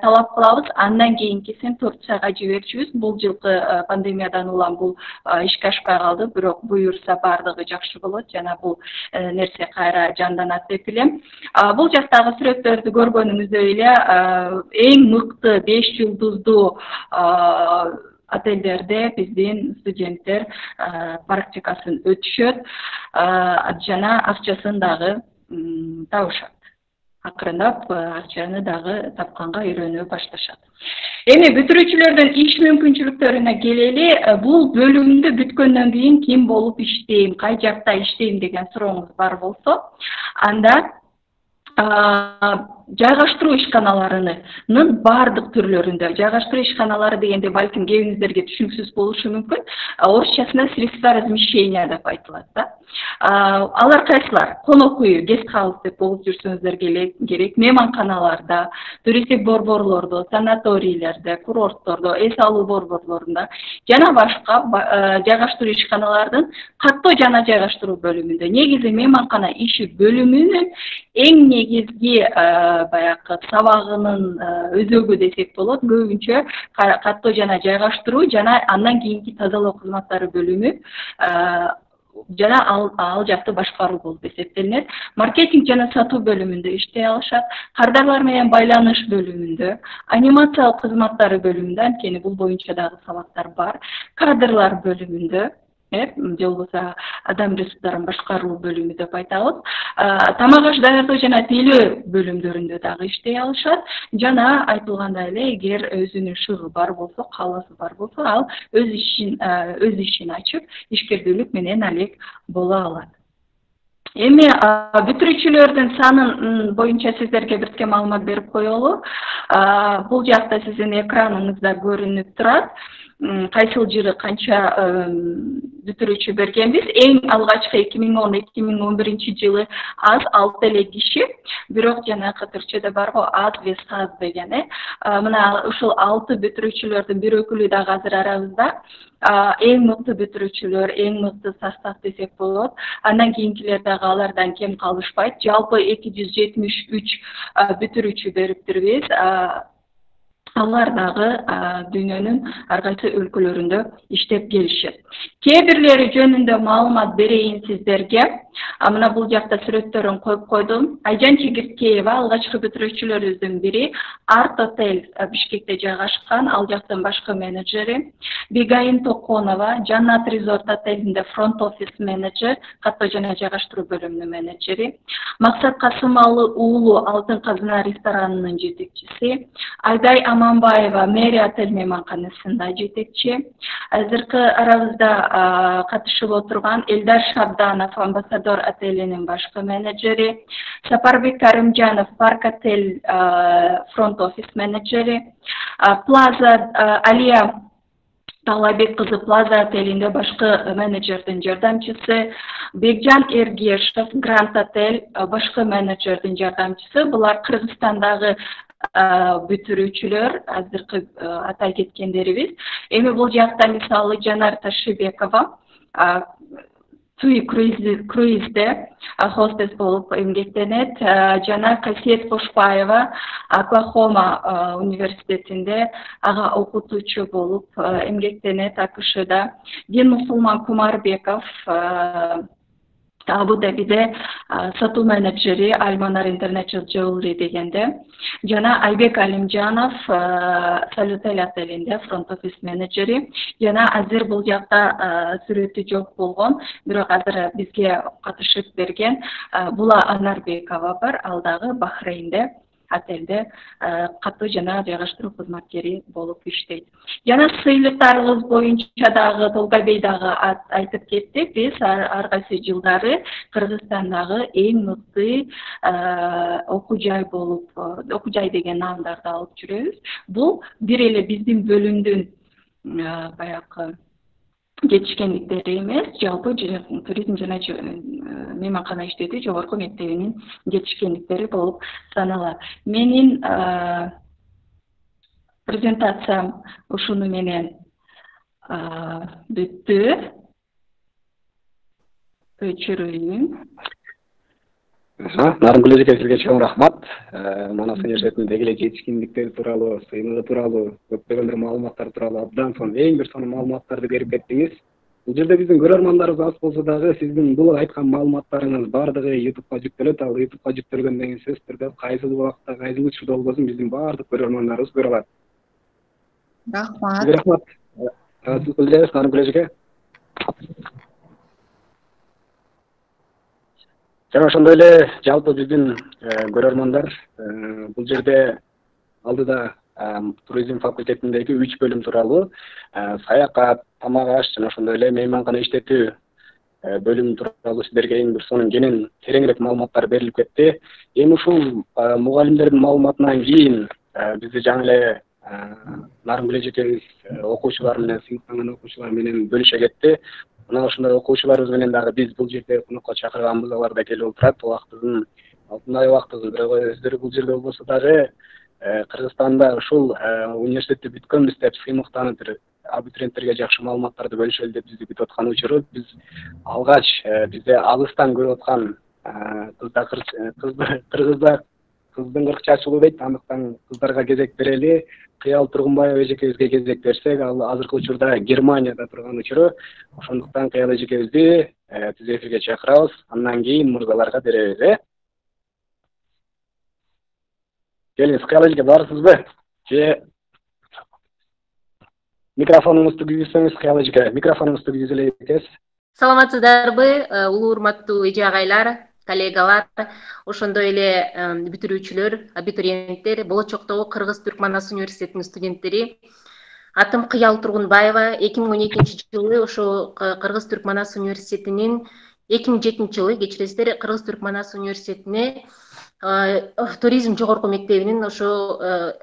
талап кылабыз. Андан кийинкисин Турцияга жиберчүбүз. Бул жылкы пандемиядан улам бул ишке ашпай калды, бирок буюрса бардыгы жакшы болот жана бул нерсе кайра жанданат деп билем. Бул жактагы сүрөттөрдү көргөнүңүздөй эле эң мыкты 5 жылдыздуу отелдерде биздин студенттер практикасын өтүшөт жана акчасын дагы табышат. Акырындап акчаны дагы тапканга үйрөнө башташат. Эми бүтүрүүчүлөрдүн иш мүмкүнчүлүктөрүнө келели. Бул бөлүмдү бүткөндөн кийин ким болуп иштейм, кай жакта иштейм деген сурооңуз бар болсо, анда жайгаштыруу ишканаларынын баардык түрлөрүндө, жайгаштыруу ишканалары дегенде балким кээбиңиздерге түшүнүксүз болушу мүмкүн. Орусчасында средства размещения деп айтылат да. Алар кайсылар? Конок үйү, гест хаус деп болуп жүрсөңүздөр керек, мейманканаларда, туристтик борборлордо, санаторийлерде, курорттордо, эс алуу борборлорунда жана башка жайгаштыруу ишканалардын каттоо жана жайгаштыруу бөлүмүндө. Негизи мейманкана иши бөлүмүнүн эң негизги баягы сабагынын өзөгү десек болот. Көбүнчө каттоо жана жайгаштыруу жана андан кийинки тазалоо кызматтары бөлүмү жана ал жакты башкаруу болуп эсептелинет. Маркетинг жана сатуу бөлүмүндө иштей алышат, кардарлар менен байланыш бөлүмүндө, анимациялык кызматтары бөлүмүндө, анткени бул боюнча дагы сабактар бар, кадрлар бөлүмүндө, же болбосо адам ресурстарын башкаруу бөлүмү деп айтабыз. Тамак аш даярдоо жана тейлөө бөлүмдөрүндө дагы иштей алышат. Жана айтылгандай эле, эгер өзүнүн шыгы бар болсо, каалоосу бар болсо, ал өз ишин ачып, ишкердүүлүк менен алек боло алат. Эми бүтүрүүчүлөрдүн санын боюнча сиздерге бирке маалымат берип коелу. Бул жакта сиздин экраныңызда көрүнүп турат. Кайсыл жылы канча бүтүрүүчү бергенбиз. Эң алгачкы 2010-2011 жылы аз 6 эле киши, бирок жанакы түрчөдө барбы аз ве саз деген. Мына ушул 6 бүтүрүүчүлөрдүн бир өкүлү дагы азыр арабызда. Эң мыкты бүтүрүүчүлөр, эң мыкты состав десек болот. Андан кийинкилер дагы алардан кем калышпайт. Жалпы 273 бүтүрүүчү бериптирбиз. Алар дагы дүйнөнүн ар кайсы өлкөлөрүндө иштеп келишет. Кээ бирлери жөнүндө маалымат берейин сиздерге. Мына бул жакта сүрөттөрүн коюп койдум. Айжан Чегирткеева алгачкы бүтүрүүчүлөрүбүздүн бири, Арт Отель Бишкекте жайгашкан, ал жактын башкы менеджери. Бегайын Токонова, Жаннат Резорт отелинде фронт офис менеджер, каттоо жана жайгаштыруу бөлүмүнүн менеджери. Максат Касымалы уулу, Алтын Казына ресторанынын жетекчиси. Айдай Аманбаева, Мэрия отель мейманканасында жетекчи. Азыркы арабызда катышып отурган Элдар Шабданов, Амбассадор отелинин башкы менеджери. Сапарбек Каримжанов, Парк отель фронт офис менеджери. Плаза Алия Талабек кызы Плаза отелинде башкы менеджердин жардамчысы. Бекжан Эргешев, Гранд отель башкы менеджердин жардамчысы. Булар Кыргызстандагы бүтүрүүчүлөр, азыркы атай кеткендерибиз. Эми бул жакта мисалы Жанар Ташибекова Туи круизде хостес болуп эмгектенет. Жана Касиет Кошпаева Оклахома университетинде ага окутуучу болуп эмгектенет АКШда. Дин Мусулман Кумарбеков Абу Дабиде сатуу менеджери Альманар International Jewelry дегенде. Жана Айбек Алимжанов Салютель отелинде фронт офис менеджери. Жана азыр бул жакта сүрөтү жок болгон, бирок азыр бизге катышып берген Була Анарбекова бар, ал дагы Бахрейнде отелде каттоо жана жайгаштыруу кызматкери болуп иштейт. Жана сыйлыктарыбыз боюнча дагы Толгобей дагы айтып кетти. Биз ар кайсы жылдары Кыргызстандагы эң мыкты окуу жай болуп, окуу жай деген наамдарды алып жүрөбүз. Бул бир эле биздин бөлүмдүн баягы жетишкендиктери эмес, жалпы туризм жана мейманкана иштетүү жогорку мектебинин жетишкендиктери болуп саналат. Менин презентациям ушуну менен бүттү. Өчүрөйүн. Нарынгүл эже сизге чоң рахмат. Манас университетиндеги эле жетишкендиктери тууралуу, сыйлыгы тууралуу, көптөгөн бир маалыматтар тууралуу абдан сонун, эң бир сонун маалыматтарды берип кеттиңиз. Бул жерде биздин көрөрмандарыбыз аз болсо дагы сиздин бул айткан маалыматтарыңыз бардыгы YouTube'га жүктөлөт. Ал YouTube'га жүктөлгөндөн кийин сөзсүз түрдө кайсыл убакытта, кайсыл учурда болбосун биздин бардык көрөрмандарыбыз көрө алат. Рахмат. Рахмат. Нарынгүл эжеге. Жана ошондой эле жалпы биздин көрөрмандар бул жерде алдыда туризм факультетиндеги 3 бөлүм тууралуу саякат, тамак аш жана ошондой эле мейманкана иштетүү бөлүм тууралуу сиздерге эң бир сонун кенен тереңирээк маалыматтар берилип кетти. Эми ушул мугалимдердин маалыматынан кийин бизди жаңы эле Нарынгүл эжекебиз окуучулар менен, сыйныктанган окуучулар менен бөлүшө кетти. Мына ошондой окуучуларыбыз менен дагы биз бул жерде конокко чакырганбыз, алар да келип отурат. Убактыбыздын алтын убактыбыз, бирок өздөрү бул жерде болбосо дагы Кыргызстанда ушул университетти бүткөнбүз деп сыймыктанып абитуриенттерге жакшы маалыматтарды бөлүшөлү деп бизди күтүп аткан учуру биз алгач бизде алыстан көрүп аткан кыргызда кыздын 40 чачылуу дейт, андыктан кыздарга кезек берели. Кыял Тургунбаева эжекебизге кезек берсек, ал азыркы учурда Германияда турган учуру. Ошондуктан Кыял эжекебизди түз эфирге чакырабыз. Андан кийин мырзаларга беребиз, Келиңиз, Кыял эжеке, барсызбы? Же микрофонуңузду күйгүзсөңүз, Кыял эжеке, микрофонуңузду күйгүзө элек. Саламатсыздарбы, улуу урматтуу эже агайлар, коллегалар, ошондой эле бүтүрүүчүлөр, абитуриенттер, болочоктогу Кыргыз-Түркман Ас университетинин студенттери. Атым Кыял Тургунбаева, 2012-жылы ошо Кыргыз-Түркман Ас университетинин 2007-жылы кечиресиздер Кыргыз-Түркман Ас университетине туризм жогорку мектебинин ошо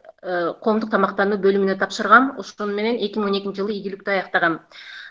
коомдук тамактануу бөлүмүнө тапшыргам. Ошону менен 2012-жылы ийгиликтүү аяктагам.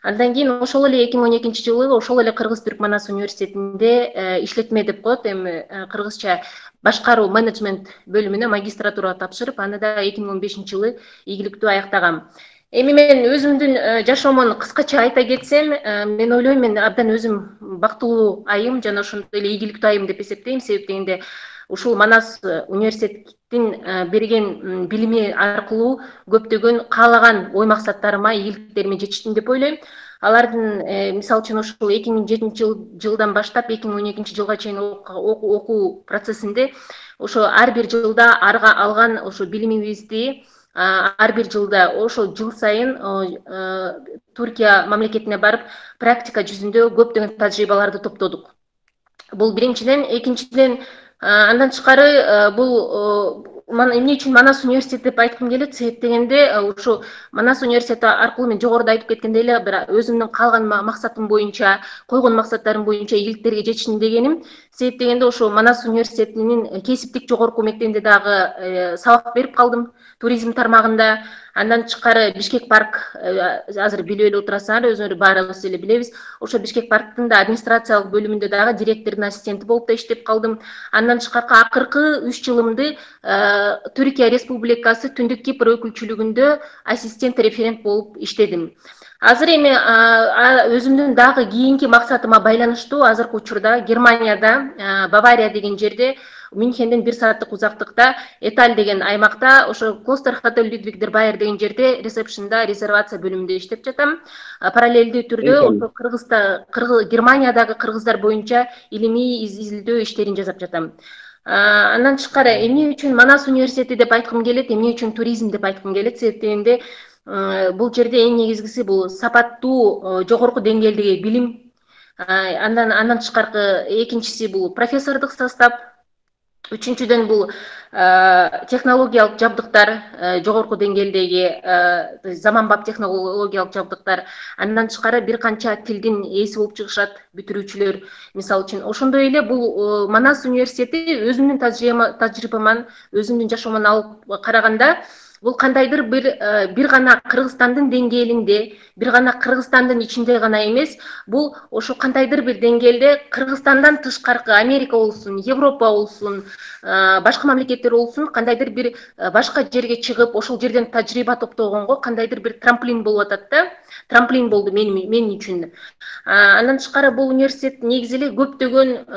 Андан кийин ошол эле 2012-жылы ошол эле Кыргыз-Түркман Ас университетинде иштетме деп коет, эми кыргызча башкаруу менеджмент бөлүмүнө магистратура тапшырып, аны да 2015-жылы ийгиликтүү аяктагам. Эми мен өзүмдүн жашоомун кыскача айта кетсем, мен ойлойм, мен абдан өзүм бактылуу айым жана ошондой эле ийгиликтүү айым деп эсептейм, себеп дегенде ушул Манас университеттин берген билими аркылуу көптөгөн каалаган ой максаттарыма, ийгиликтериме жетиштим деп ойлойм. Алардын мисалы үчүн ушул 2007-жылдан баштап 2012-жылга чейин окуу процессинде ошо ар бир жылда арга алган ошо билимибизди ар бир жылда ошо жыл сайын Туркия мамлекетине барып практика жүзүндө көптөгөн тажрыйбаларды топтодук. Бул биринчиден, экинчиден андан тышкары бул эмне үчүн Манас университети деп айткым келет, себеп дегенде ушу Манас университети аркылуу мен жогоруда айтып кеткендей эле бир өзүмдүн калган максатым боюнча, койгон максаттарым боюнча ийгиликтерге жетиштим дегеним, себеп дегенде ошо Манас университетинин кесиптик жогорку мектебинде дагы сабак берип калдым туризм тармагында. Андан тышкары Бишкек парк, азыр билип эле отурасыңар, өзүңөр баарыбыз эле билебиз. Ошо Бишкек парктын да администрациялык бөлүмүндө дагы директордун ассистенти болуп да иштеп калдым. Андан тышкары акыркы 3 жылымды Түркия Республикасы Түндүк Кипр өкүлчүлүгүндө ассистент референт болуп иштедим. Азыр эми өзүмдүн дагы кийинки максатыма байланыштуу азыркы учурда Германияда, Бавария деген жерде, Мюнхенден 1 сааттык узактыкта, Эталь деген аймакта, ошо Клостер-Хотель Людвиг дер Байер деген жерде ресепшнда, резервация бөлүмүндө иштеп жатам. Параллелдүү түрдө ошо Германиядагы кыргыздар боюнча илимий изилдөө иштерин жасап жатам. Андан тышкары эмне үчүн Манас университети деп айткым келет, эмне үчүн туризм деп айткым келет, себеп дегенде бул жерде эң негизгиси бул сапаттуу жогорку деңгээлдеги билим. Андан тышкары экинчиси бул профессордук состав. Үчүнчүдөн бул технологиялык жабдыктар, жогорку деңгээлдеги заманбап технологиялык жабдыктар. Андан тышкары бир канча тилдин ээси болуп чыгышат бүтүрүүчүлөр. Мисалы үчүн ошондой эле бул Манас университети өзүмдүн тажрыйбаман, өзүмдүн жашоомон алып караганда, бул кандайдыр бир гана Кыргызстандын деңгээлинде, бир гана Кыргызстандын ичинде гана эмес, бул ошо кандайдыр бир деңгээлде Кыргызстандан тышкаркы Америка болсун, Европа болсун, башка мамлекеттер болсун, кандайдыр бир башка жерге чыгып, ошол жерден тажрыйба топтогонго кандайдыр бир трамплин болуп атат да. Трамплин болду мен үчүн. Андан тышкары бул университет негизи эле көптөгөн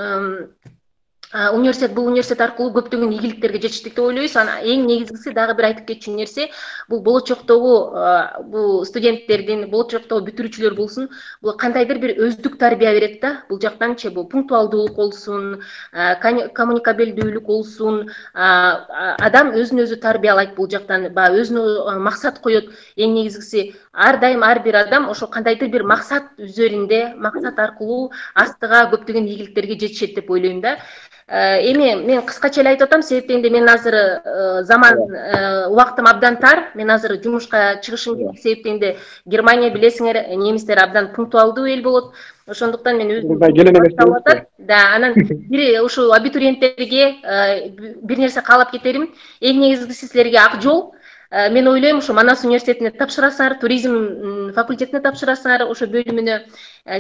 бул университет аркылуу көптөгөн ийгиликтерге жетиштик деп ойлойбуз. Эң негизгиси дагы бир айтып кетчү нерсе, бул болочоктогу бул студенттердин, болочоктогу бүтүрүүчүлөр болсун, бул кандайдыр бир өздүк тарбия берет да. Бул жактанчы бул пунктуалдуулук болсун, коммуникабелдүүлүк болсун, адам өзүн өзү тарбиялайт бул жактан, өзүнө максат коет. Эң негизгиси ар дайым ар бир адам ошо кандайдыр бир максат үзөрүндө, максат аркылуу астыга көптөгөн ийгиликтерге жетишет деп ойлойм да. Эми мен кыскача эле айтып атам, себеп дегенде мен азыр заман убактым абдан тар. Мен азыр жумушка чыгышым керек, себеп дегенде Германия билесиңер, немистер абдан пунктуалдуу эл болот. Ошондуктан мен өзүм анан бир ушул абитуриенттерге бир нерсе каалап кетерим. Эң негизгиси силерге ак жол. Мен ойлойм, ушу Манас университетине тапшырасыңар, туризм факультетине тапшырасыңар, ошо бөлүмүнө.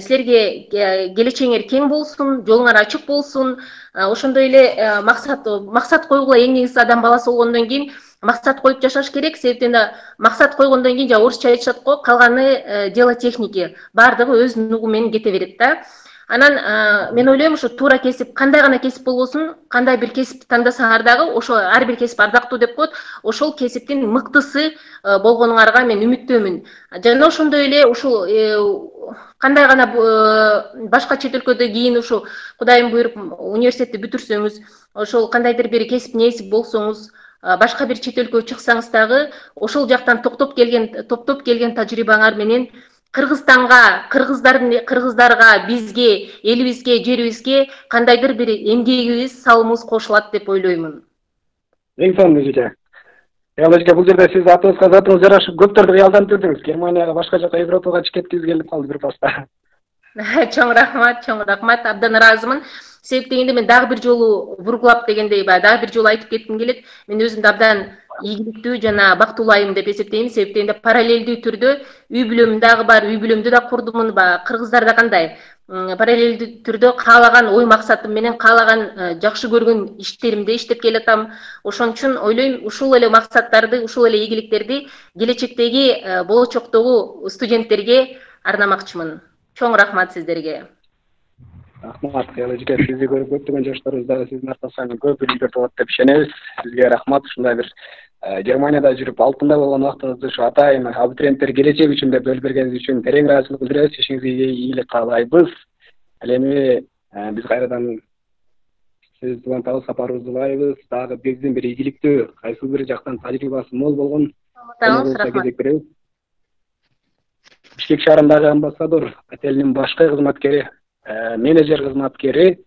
Силерге келечегиңер кең болсун, жолуңар ачык болсун. Ошондой эле максат койгула, эң негизгиси адам баласы болгондон кийин максат коюп жашаш керек. Себептен максат койгондон кийин орусча айтышат го, калганы дело техники. Бардыгы өз нугу менен кете берет да. Анан мен ойлойм ушу туура кесип, кандай гана кесип болбосун, кандай бир кесипти тандасаңар дагы, ошо ар бир кесип ардактуу деп коет, ошол кесиптин мыктысы болгонуңарга мен үмүттөмүн. Жана ошондой эле ушул кандай гана башка чет өлкөдө кийин ушу Кудайым буйруп университетти бүтүрсөңүз, ошол кандайдыр бир кесиптин ээси болсоңуз, башка бир чет өлкөгө чыксаңыз дагы, ошол жактан топтоп келген тажрыйбаңар менен Кыргызстанга, кыргыздарга, бизге, элибизге, жерибизге кандайдыр бир эмгегибиз, салымыбыз кошулат деп ойлоймун. Эң сонун эже. Эже, бул жерде сиз атыңызга затыңыз жарашып көптөрдү кыялданып жүрдүңүз. Германияга, башка жака Европага чыгып кеткиңиз келип калды бир паста. Чоң рахмат, абдан ыраазымын. Себеп дегенде мен дагы бир жолу вургулап дегендей, дагы бир жолу айтып кетким келет. Мен өзүмдү абдан ийгиликтүү жана бактылуу деп эсептейм. Себеп дегенде параллелдүү түрдө үй бүлөм дагы бар, үй бүлөмдү да курдумун. Кыргыздарда кандай? Параллелдүү түрдө каалаган ой максатым менен, каалаган жакшы көргөн иштеримди иштеп келатам. Ошон үчүн ойлойм, ушул эле максаттарды, ушул эле ийгиликтерди келечектеги болочоктогу студенттерге арнамакчымын. Чоң рахмат сиздерге. Рахмат, эже, сизди көрүп көптөгөн жаштарыбыз дагы сиздин аркаңыздан көп илимдер болот деп ишенебиз. Сизге рахмат, ушундай бир Германияда жүрүп алтында болгон убактыңызды ушу атайын абитуриенттер келечек үчүн деп бөлүп бергениңиз үчүн терең ыраазычылык билдиребиз. Ишиңизге ийгилик каалайбыз. Ал эми биз кайрадан сиз улантабыз, сапарыбызды улайбыз. Дагы биздин бир ийгиликтүү, кайсы бир жактан тажрыйбасы мол болгон кезек беребиз. Бишкек шаарындагы амбассадор отелинин башкы кызматкери, менеджер кызматкери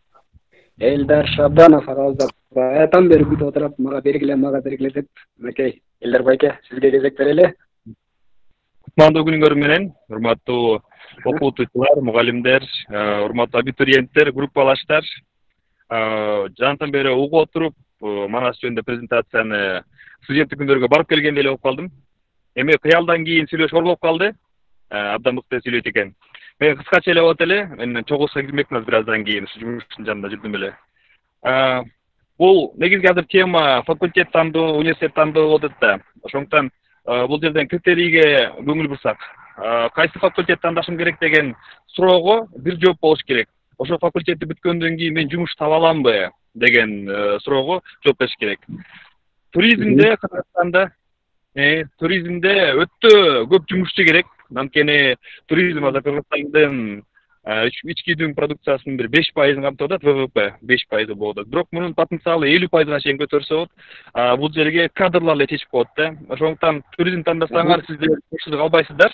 Элдар Шабданов агабыз баягыдан бери күтүп отуруп, мага бергиле деп. Мынакей, Элдар байке, сизге кезек берели. Кутмандуу күнүңөр менен, урматтуу окутуучулар, мугалимдер, урматтуу абитуриенттер, группалаштар. Жантан бери угуп отуруп, манас жөнүндө презентацияны студенттик күндөргө барып келгендей эле болуп калдым. Эми кыялдан кийин сүйлөшүү оор болуп калды. Абдан мыкты сүйлөйт экен. Мен кыскача эле болот эле, мен чогулушка кирмекмин бир аздан кийин, жумуштун жанында жүрдүм эле. Бул негизги азыр тема факультет тандоо, университет тандоо болуп атат да. Ошондуктан бул жерден критерийге көңүл бурсак, кайсы факультет тандашым керек деген суроого бир жооп болуш керек. Ошол факультетти бүткөндөн кийин мен жумуш таба аламбы деген суроого жооп бериш керек. Туризмде Кыргызстанда өтө көп жумушчу керек. Анткени туризм азыр Кыргызстандын ички дүң продукциясынын бир 5% камтып атат, ВВП 5% болот. Бирок мунун потенциалы 50%га чейин көтөрсө болот. Бул жерге кадрлар эле чечип коет да. Ошондуктан туризм тандасаңар, сиздер кошулук албайсыздар.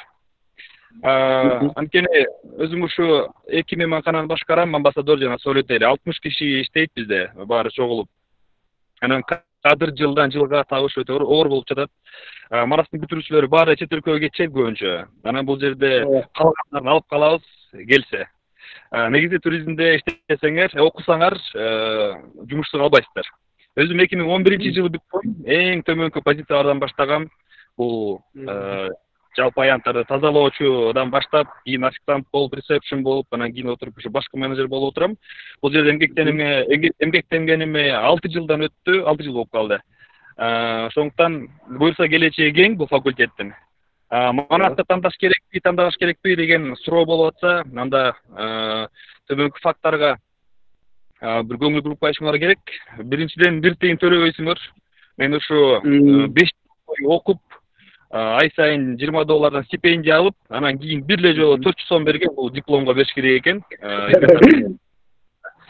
Анткени өзүм ушу 2 мейманкананы башкарам, амбассадор жана солетери 60 киши иштейт бизде, баары чогулуп. Анан кадр жылдан жылга табыш өтө оор болуп жатат. Манастын бүтүрүүчүлөрү баары чет өлкөгө кетишет көбүнчө. Анан бул жерде калгандарын алып калабыз келсе. Негизи туризмде иштесеңер, окусаңар, жумушту албайсыздар. Өзүм 2011-жылы бүткөм, эң төмөнкү позициялардан баштагам. Бул жалпы аянттарды тазалоочудан баштап, кийин официант болуп, ресепшн болуп, анан кийин отуруп ушу башкы менеджер болуп отурам. Бул жерде эмгектенгениме 6 жылдан өттү, 6 жыл болуп калды. Ошондуктан буюрса келечеги кең бул факультеттин. Манасты тандаш керекпи деген суроо болуп атса, анда төмөнкү факттарга бир көңүл буруп коюшуңар керек. Биринчиден, бир тыйын төлөбөйсүңөр. Мен ушу 5 жыл окуп, ай сайын $20 стипендия алып, анан кийин бир эле жолу 400 сом берген, бул дипломго бериш керек экен.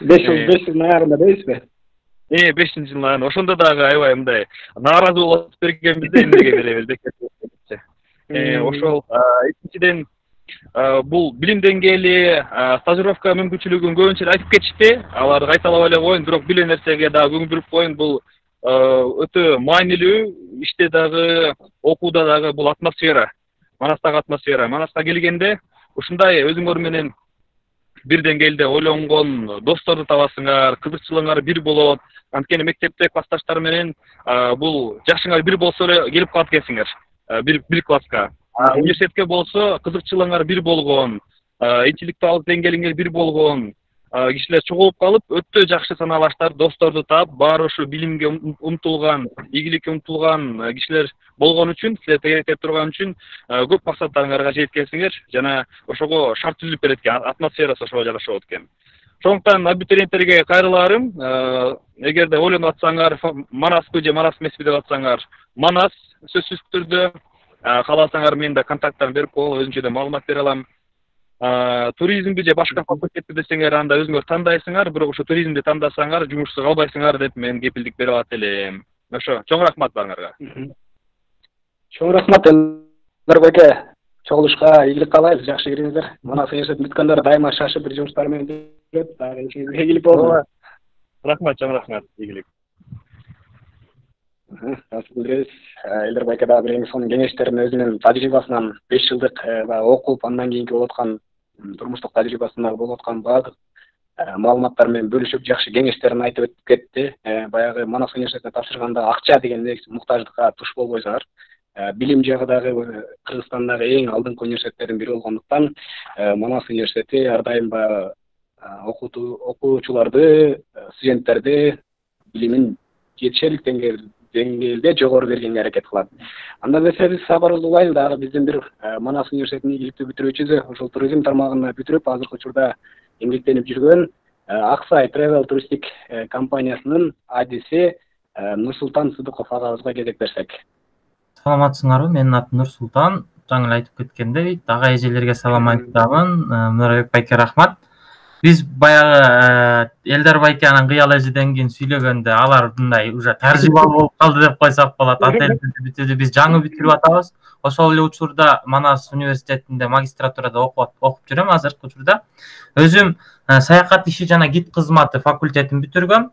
5 жылдын аярында дейсизби? 5-жылдын аярында. Ошондо дагы аябай мындай нааразы болуп бергенбизде эмнеге беребиз деп. Ошол экинчиден бул билим деңгээли, стажировка мүмкүнчүлүгүн көбүнчө айтып кетишти. Аларды кайталап эле коеюн, бирок биле нерсеге дагы көңүл буруп коеюн. Бул өтө маанилүү, иште дагы, окууда дагы бул атмосфера. Манастагы атмосфера. Манаска келгенде ушундай өзүңөр менен бир деңгээлде ойлонгон досторду табасыңар, кызыкчылыгыңар бир болот. Анткени мектепте классташтар менен бул жашыңар бир болсо эле келип калат экенсиңер. Бир класска. Университетке болсо кызыкчылыгыңар бир болгон, интеллектуалдык деңгээлиңер бир болгон, кишилер чогулуп калып, өтө жакшы санабаштар, досторду таап, баары ушу билимге умтулган, ийгиликке умтулган кишилер болгон үчүн, силер тегеректеп турган үчүн көп максаттарыңарга жеткенсиңер жана ошого шарт түзүлүп берет экен, атмосферасы ошого жараша болот экен. Ошондуктан абитуриенттерге кайрыларым, эгерде ойлонуп атсаңар, Манаспы же Манас эмеспи деп атсаңар, Манас сөзсүз түрдө, кааласаңар мен да контакттарын берип коелу, өзүмчө да маалымат бере алам. Туризмди же башка факультетти десеңер, анда өзүңөр тандайсыңар, бирок ошо туризмди тандасаңар, жумушсуз калбайсыңар деп мен кепилдик берип алат элем. Ошо, чоң рахмат баарыңарга. Чоң рахмат Элдар байке. Чогулушка ийгилик каалайбыз, жакшы кириңиздер. Манас университетин бүткөндөр дайыма шашып бир жумуштар менен жүрөт. Дагы ишиңизге ийгилик болсун. Рахмат, чоң рахмат. Ийгилик. Элдар байке дагы бир сонун кеңештерин өзүнүн тажрыйбасынан 5 жылдык окуп, андан кийинки болуп аткан турмуштук тажрыйбасында болуп аткан баардык маалыматтар менен бөлүшүп, жакшы кеңештерин айтып өтүп кетти. Баягы Манас университетине тапшырганда акча деген муктаждыкка туш болбойсуңар. Билим жагы дагы Кыргызстандагы эң алдыңкы университеттердин бири болгондуктан Манас университети ар дайым окуучуларды, студенттерди билимин жетишерлик деңгээлде жогору бергенге аракет кылат. Анда десе биз сабарыбызды улайлы, дагы биздин бир Манас университетинин ийгиликтүү бүтүрүүчүсү, ошол туризм тармагына бүтүрүп, азыркы учурда эмгектенип жүргөн Аксай Travel туристик компаниясынын адиси Нурсултан Сыдыков агабызга кезек берсек. Саламатсыңарбы? Менин атым Нурсултан. Жаңы эле айтып кеткендей, ага эжелерге салам айтамын. Нурбек байке рахмат. Биз баягы Элдар байке анан кыял эжеден кийин сүйлөгөндө алар мындай уже таржибал болуп калды деп койсок болот. Ателди бүтүдү, биз жаңы бүтүрүп атабыз. Ошол эле учурда Манас университетинде магистратурада окуп жүрөм азыркы учурда. Өзүм саякат иши жана гид кызматы факультетин бүтүргөм.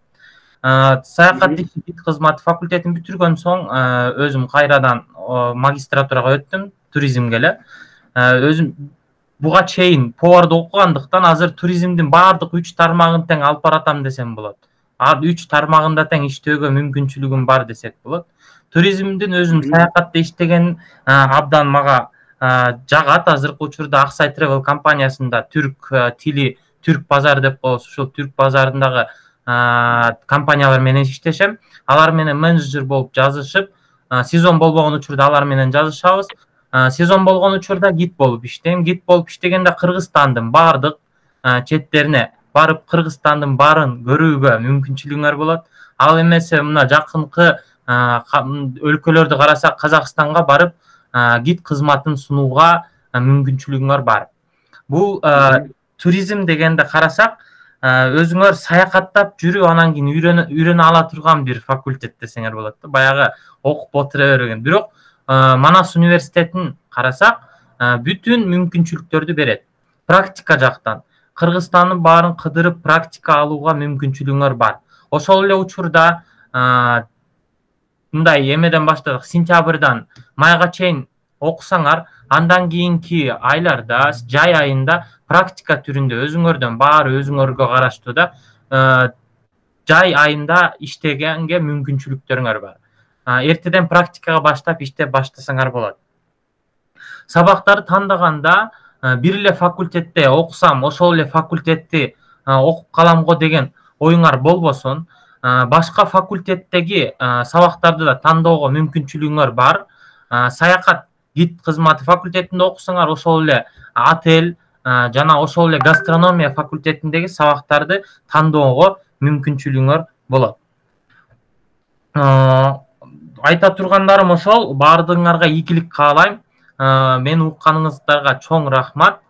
Саякат иши гид кызматы факультетин бүтүргөн соң өзүм кайрадан магистратурага өттүм, туризмге эле. Өзүм буга чейин поварды окугандыктан азыр туризмдин баардык 3 тармагын тең алып баратам десем болот. 3 тармагында тең иштөөгө мүмкүнчүлүгүм бар десек болот. Туризмдин өзүм саякатта иштеген абдан мага жагат. Азыркы учурда Аксай Travel компаниясында түрк тили, түрк базар деп коебуз. Ушул түрк базарындагы компаниялар менен иштешем. Алар менен менеджер болуп жазышып, сезон болбогон учурда алар менен жазышабыз. Сезон болгон учурда гид болуп иштейм. Гид болуп иштегенде Кыргызстандын баардык четтерине барып, Кыргызстандын баарын көрүүгө мүмкүнчүлүгүңөр болот. Ал эмесе мына жакынкы өлкөлөрдү карасак, Казакстанга барып, гид кызматын сунууга мүмкүнчүлүгүңөр бар. Бул туризм дегенде карасак, өзүңөр саякаттап жүрүп, анан кийин үйрөнө ала турган бир факультет десеңер болот. Баягы окуп отура берген. Бирок Манас университетин карасак, бүтүн мүмкүнчүлүктөрдү берет. Практика жактан Кыргызстандын баарын кыдырып практика алууга мүмкүнчүлүгүңөр бар. Ошол эле учурда мындай эмеден баштадык, сентябрдан майга чейин окусаңар, андан кийинки айларда, жай айында практика түрүндө өзүңөрдөн баары өзүңөргө караштуу да, жай айында иштегенге мүмкүнчүлүктөрүңөр бар. Эртеден практикага баштап иштеп баштасаңар болот. Сабактарды тандаганда бир эле факультетте окусам, ошол эле факультетти окуп каламго деген оюңар болбосун, башка факультеттеги сабактарды да тандоого мүмкүнчүлүгүңөр бар. Саякат гид кызматы факультетинде окусаңар, ошол эле отель жана ошол эле гастрономия факультетиндеги сабактарды тандоого мүмкүнчүлүгүңөр болот. Айта тургандарым ошол, баардыгыңарга ийгилик каалайм. Мен укканыңыздарга чоң рахмат.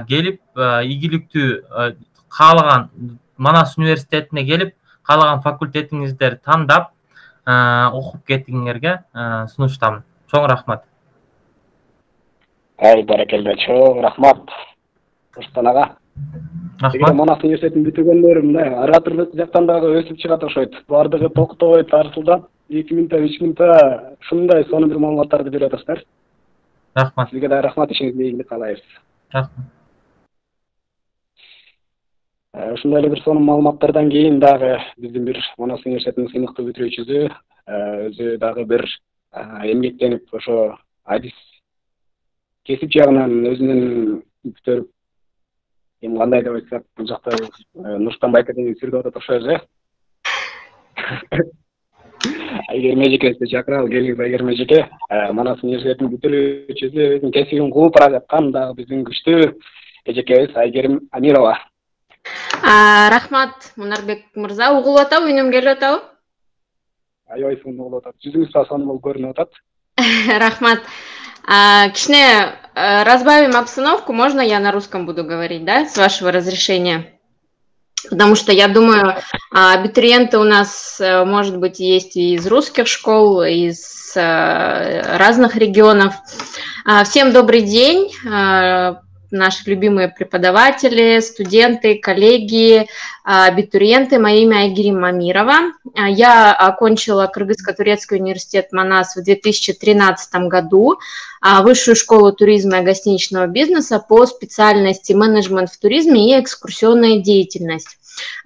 Келип, ийгиликтүү каалаган Манас университетине келип, каалаган факультетиңиздерди тандап, окуп кетиңерге сунуштамын. Чоң рахмат. Баракелде, чоң рахмат. Нурсултан ага. Рахмат. Манас университетин бүтүргөндөр мындай оратор жактан дагы өсүп чыгат окшойт. Баардыгы токтобой тарсылдап, 2 минутта, 3 минутта ушундай сонун бир маалыматтарды берип атасыздар. Рахмат. Сизге да рахмат, ишиңизге ийгилик каалайбыз. Рахмат. Ушундай эле бир сонун маалыматтардан кийин дагы биздин бир Манас университетинин сыймыктуу бүтүрүүчүсү, өзү дагы бир эмгектенип ошо адис кесип жагынан өзүнүн бүтүрүп эми кандай деп айтсак, бул жакта Нурсултан Байкадемиев сүрүп атат окшойбуз, Айгерим эжекебизди чакыралы, келиңиз Айгерим эжеке. Манас университетинин бүтүрүүчүсү, өзүнүн кесибин кууп бара жаткан дагы биздин күчтүү эжекебиз Айгерим Амирова. Рахмат, Мунарбек мырза. Угулуп атабы, үнүм келип атабы? Аябай сонун угулуп атат. Жүзүңүз да сонун болуп көрүнүп атат. Рахмат. Кичине разбавим обстановку. Можно я на русском буду говорить, да, с вашего разрешения? Потому что я думаю, абитуриенты у нас, может быть, есть и из русских школ, и из разных регионов. Всем добрый день, наши любимые преподаватели, студенты, коллеги, абитуриенты. Мое имя Айгерим Амирова. Я окончила Кыргызско-турецкий университет МАНАС в 2013 году, высшую школу туризма и гостиничного бизнеса по специальности менеджмент в туризме и экскурсионная деятельность.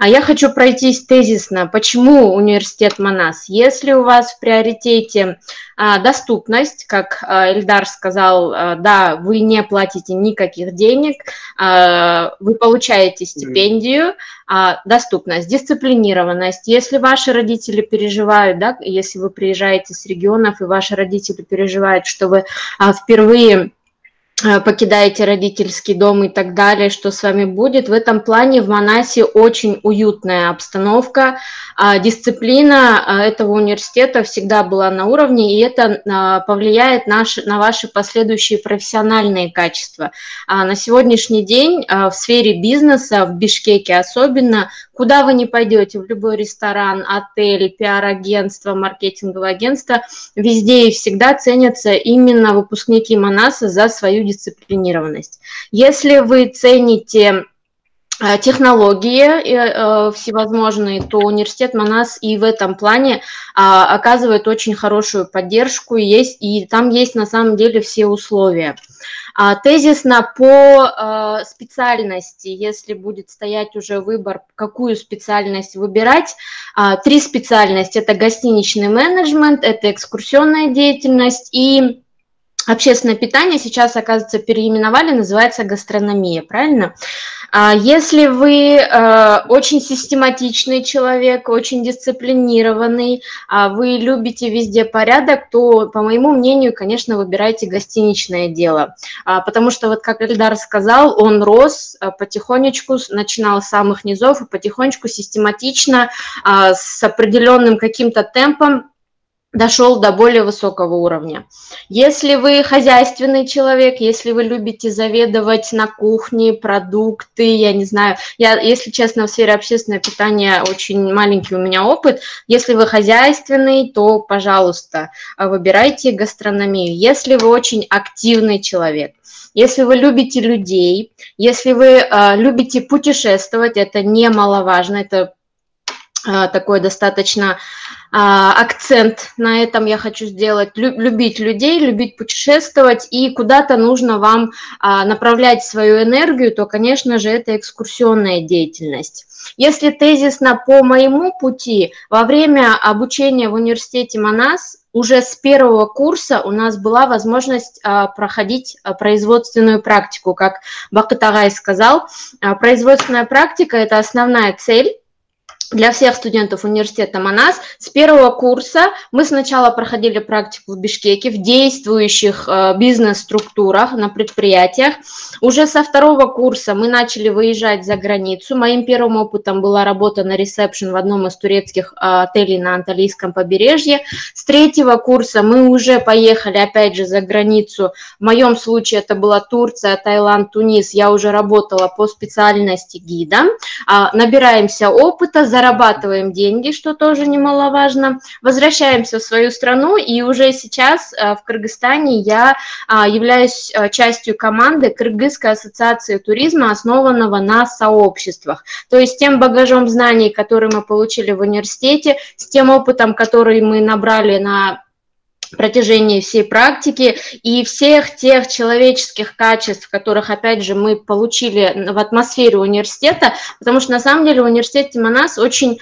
Я хочу пройтись тезисно, почему университет МАНАС. Если у вас в приоритете доступность, как Эльдар сказал, да, вы не платите никаких денег, вы получаете стипендию, доступность, дисциплинированность. Если ваши родители переживают, да, если вы приезжаете с регионов и ваши родители переживают, что вы впервые покидаете родительский дом и так далее, что с вами будет. В этом плане в Манасе очень уютная обстановка, дисциплина этого университета всегда была на уровне, и это повлияет на ваши последующие профессиональные качества. На сегодняшний день в сфере бизнеса, в Бишкеке особенно, куда вы ни пойдете, в любой ресторан, отель, пиар-агентство, маркетинговое агентство, везде и всегда ценятся именно выпускники Манаса за свою дисциплинированность. Если вы цените технологии всевозможные, то университет Манас и в этом плане оказывает очень хорошую поддержку, и там есть на самом деле все условия. Тезисно по специальности, если будет стоять уже выбор, какую специальность выбирать, 3 специальности: это гостиничный менеджмент, это экскурсионная деятельность и общественное питание. Сейчас, оказывается, переименовали, называется гастрономия, правильно? Если вы очень систематичный человек, очень дисциплинированный, вы любите везде порядок, то, по моему мнению, конечно, выбирайте гостиничное дело. Потому что, вот как Эльдар сказал, он рос потихонечку, начинал с самых низов и потихонечку, систематично, с определенным каким-то темпом дошел до более высокого уровня. Если вы хозяйственный человек, если вы любите заведовать на кухне, продукты, я не знаю, если честно, в сфере общественного питания очень маленький у меня опыт. Если вы хозяйственный, то, пожалуйста, выбирайте гастрономию. Если вы очень активный человек, если вы любите людей, если вы любите путешествовать, это немаловажно, это такой достаточно акцент на этом я хочу сделать. Любить людей, любить путешествовать, и куда-то нужно вам направлять свою энергию, то, конечно же, это экскурсионная деятельность. Если тезисно по моему пути, во время обучения в университете Манас уже с 1-го курса у нас была возможность проходить производственную практику. Как Бакыт Агай сказал, производственная практика – это основная цель для всех студентов университета Манас. С 1-го курса мы сначала проходили практику в Бишкеке, в действующих бизнес-структурах, на предприятиях. Уже со 2-го курса мы начали выезжать за границу. Моим первым опытом была работа на ресепшн в одном из турецких отелей на Анталийском побережье. С 3-го курса мы уже поехали опять же за границу. В моем случае это была Турция, Таиланд, Тунис. Я уже работала по специальности гида. Набираемся опыта, зарабатываем деньги, что тоже немаловажно, возвращаемся в свою страну, и уже сейчас в Кыргызстане я являюсь частью команды Кыргызской ассоциации туризма, основанного на сообществах. То есть тем багажом знаний, который мы получили в университете, с тем опытом, который мы набрали на протяжении всей практики, и всех тех человеческих качеств, которых, опять же, мы получили в атмосфере университета, потому что, на самом деле, в университете Манас очень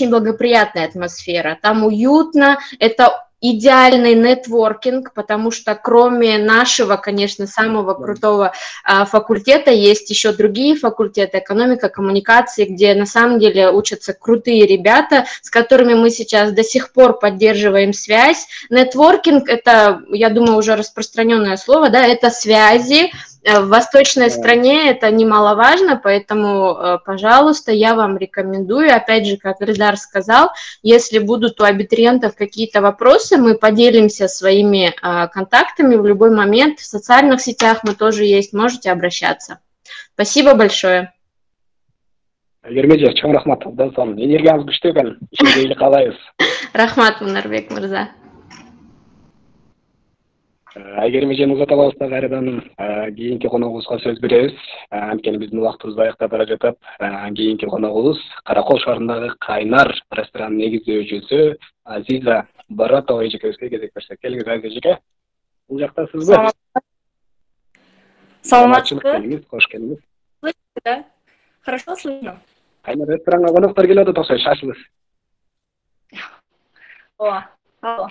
благоприятная атмосфера, там уютно, это идеальный нетворкинг, потому что кроме нашего, конечно, самого крутого факультета, есть еще другие факультеты, экономика, коммуникации, где на самом деле учатся крутые ребята, с которыми мы сейчас до сих пор поддерживаем связь. Нетворкинг – это, я думаю, уже распространенное слово, да, это связи. В восточной стране это немаловажно, поэтому, пожалуйста, я вам рекомендую, опять же, как Эльдар сказал, если будут у абитуриентов какие-то вопросы, мы поделимся своими контактами в любой момент. В социальных сетях мы тоже есть, можете обращаться. Спасибо большое. Ермеже, чоң рахмат. Энергиямыз күчтүү экен. Ишке калайбыз. Рахмат, Мунарбек мырза. Айгерим узатабызда кайрадан кийинки коногубузга сөз беребиз. Анткени биздин убактыбыз аякта бара жатат. Кийинки коногубуз Каракол шаарындагы Кайнар ресторанын негиздөөчүсү Азиза Баратова эжекебизге кезек берсек. Келиңиз Азиза эжеке. Бул жактасызбы? Саламатсызбы? Кош келиңиз. Да? Хорошо слышно? Кайнар ресторанга коноктор келип атат окшойт, шашылыңыз. Алло.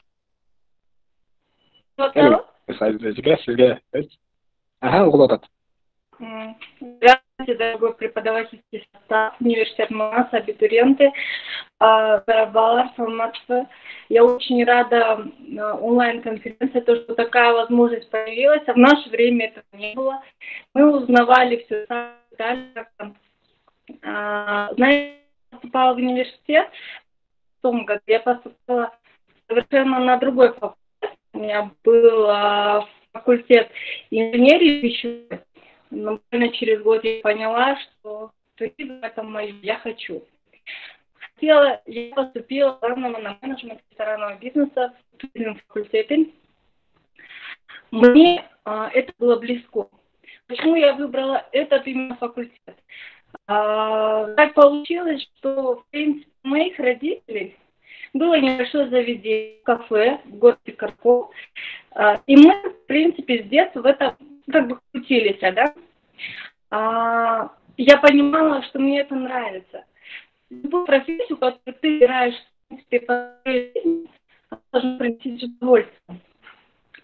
Сизге. Ага, угулуп атат. Здравствуйте, дорогой преподавательский состав университета МАС, абитуриенты, Барабалар, Саламатова. Я очень рада онлайн-конференции, то, что такая возможность появилась, а в наше время этого не было. Мы узнавали все детально. Знаете, я поступала в университет в том году, я поступила совершенно на другой факультет. У меня был факультет инженерии пищевой. Но буквально через год я поняла, что туризм – это мое, я хочу. Я поступила главного на менеджмент ресторанного бизнеса в туризмном факультете. Мне это было близко. Почему я выбрала этот именно факультет? Так получилось, что, в принципе, у моих родителей было небольшое заведение, кафе в городе Каракол. И мы, в принципе, с детства в это как бы крутились, да? Я понимала, что мне это нравится. Любую профессию, которую ты выбираешь, в принципе, по жизни, должна принести удовольствие.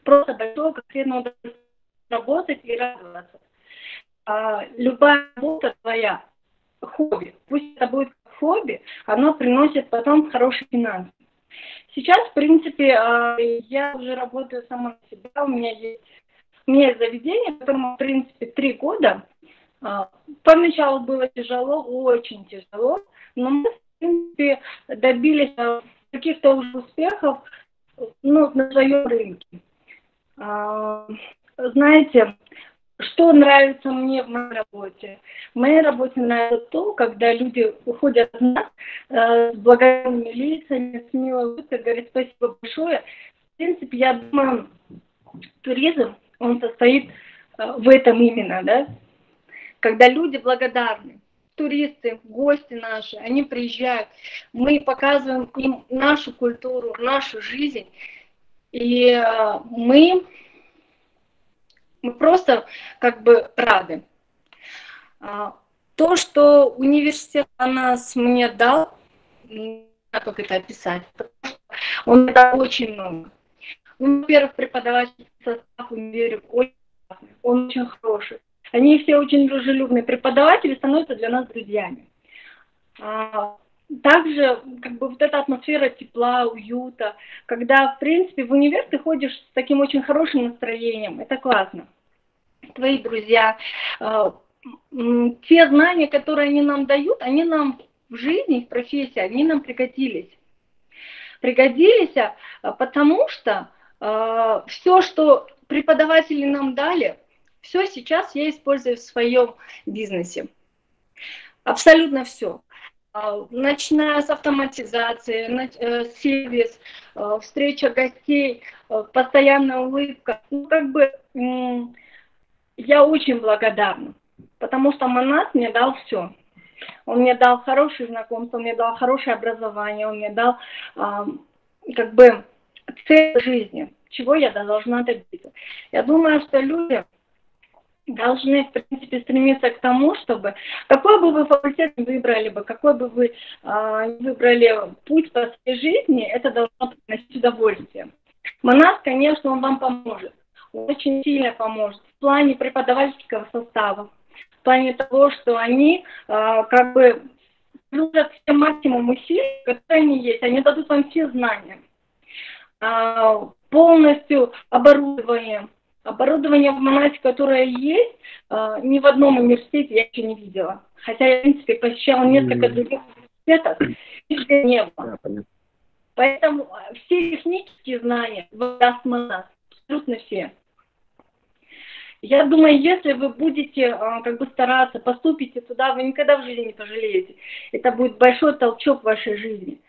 Просто большое конкретное удовольствие работать и радоваться. Любая работа твоя, хобби, пусть это будет хобби, оно приносит потом хорошие финансы. Сейчас, в принципе, я уже работаю сама на себя, у меня есть заведение, которому, в принципе, 3 года. Поначалу было тяжело, очень тяжело, но мы, в принципе, добились каких-то уже успехов, на своем рынке. Знаете, что нравится мне в моей работе? В моей работе нравится то, когда люди уходят от нас с благодарными лицами, с милой улыбкой, говорят спасибо большое. В принципе, я думаю, туризм, он состоит в этом именно, да? Когда люди благодарны, туристы, гости наши, они приезжают, мы показываем им нашу культуру, нашу жизнь, и мы просто как бы рады. То, что университет мне дал, не знаю, как это описать, он мне дал очень много. Во-первых, преподавательский состав универа очень классный, он очень хороший. Они все очень дружелюбные. Преподаватели становятся для нас друзьями. Также как бы вот эта атмосфера тепла, уюта, когда, в принципе, в универ ты ходишь с таким очень хорошим настроением, это классно. Твои друзья, те знания, которые они нам дают, они нам в жизни, в профессии, они нам пригодились. Пригодились, потому что все, что преподаватели нам дали, все сейчас я использую в своем бизнесе. Абсолютно все. Начиная с автоматизации, сервис, встреча гостей, постоянная улыбка. Я очень благодарна, потому что Манас мне дал все. Он мне дал хорошие знакомства, он мне дал хорошее образование, он мне дал цель жизни, чего я должна добиться. Я думаю, что люди должны, в принципе, стремиться к тому, чтобы какой бы вы факультет ни выбрали бы, какой бы вы выбрали путь по своей жизни, это должно приносить удовольствие. Манас, конечно, он вам поможет, он очень сильно поможет в плане преподавательского состава, в плане того, что они как бы приложат все максимум усилий, которые они есть, они дадут вам все знания, полностью оборудование. Оборудование в Манасе, которое есть, ни в одном университете я еще не видела. Хотя я, в принципе, посещала несколько других университетов, их не было. Поэтому все технические знания даст Манас, абсолютно все. Я думаю, если вы будете как бы стараться, поступите туда, вы никогда в жизни не пожалеете. Это будет большой толчок в вашей жизни.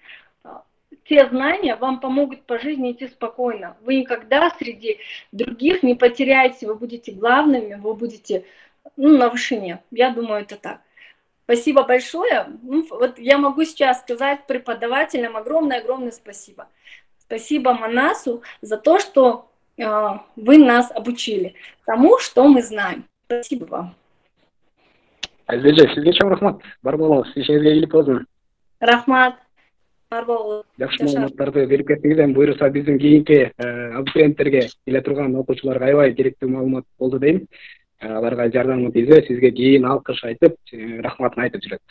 Те знания вам помогут по жизни идти спокойно. Вы никогда среди других не потеряете, вы будете главными, вы будете на вышине. Я думаю, это так. Спасибо большое. Вот я могу сейчас сказать преподавателям огромное-огромное спасибо. Спасибо Манасу за то, что вы нас обучили тому, что мы знаем. Спасибо вам. Sizga çok rahmat. Бар болыңыз, işinizге келип болсын. Рахмат. Жакшы маалыматтарды берип кеттиңиз. Эми буюрса биздин кийинки абитуриенттерге келе турган окуучуларга аябай керектүү маалымат болду дейм. Аларга жардамы тийсе, сизге кийин алкыш айтып, рахматын айтып жүрөт.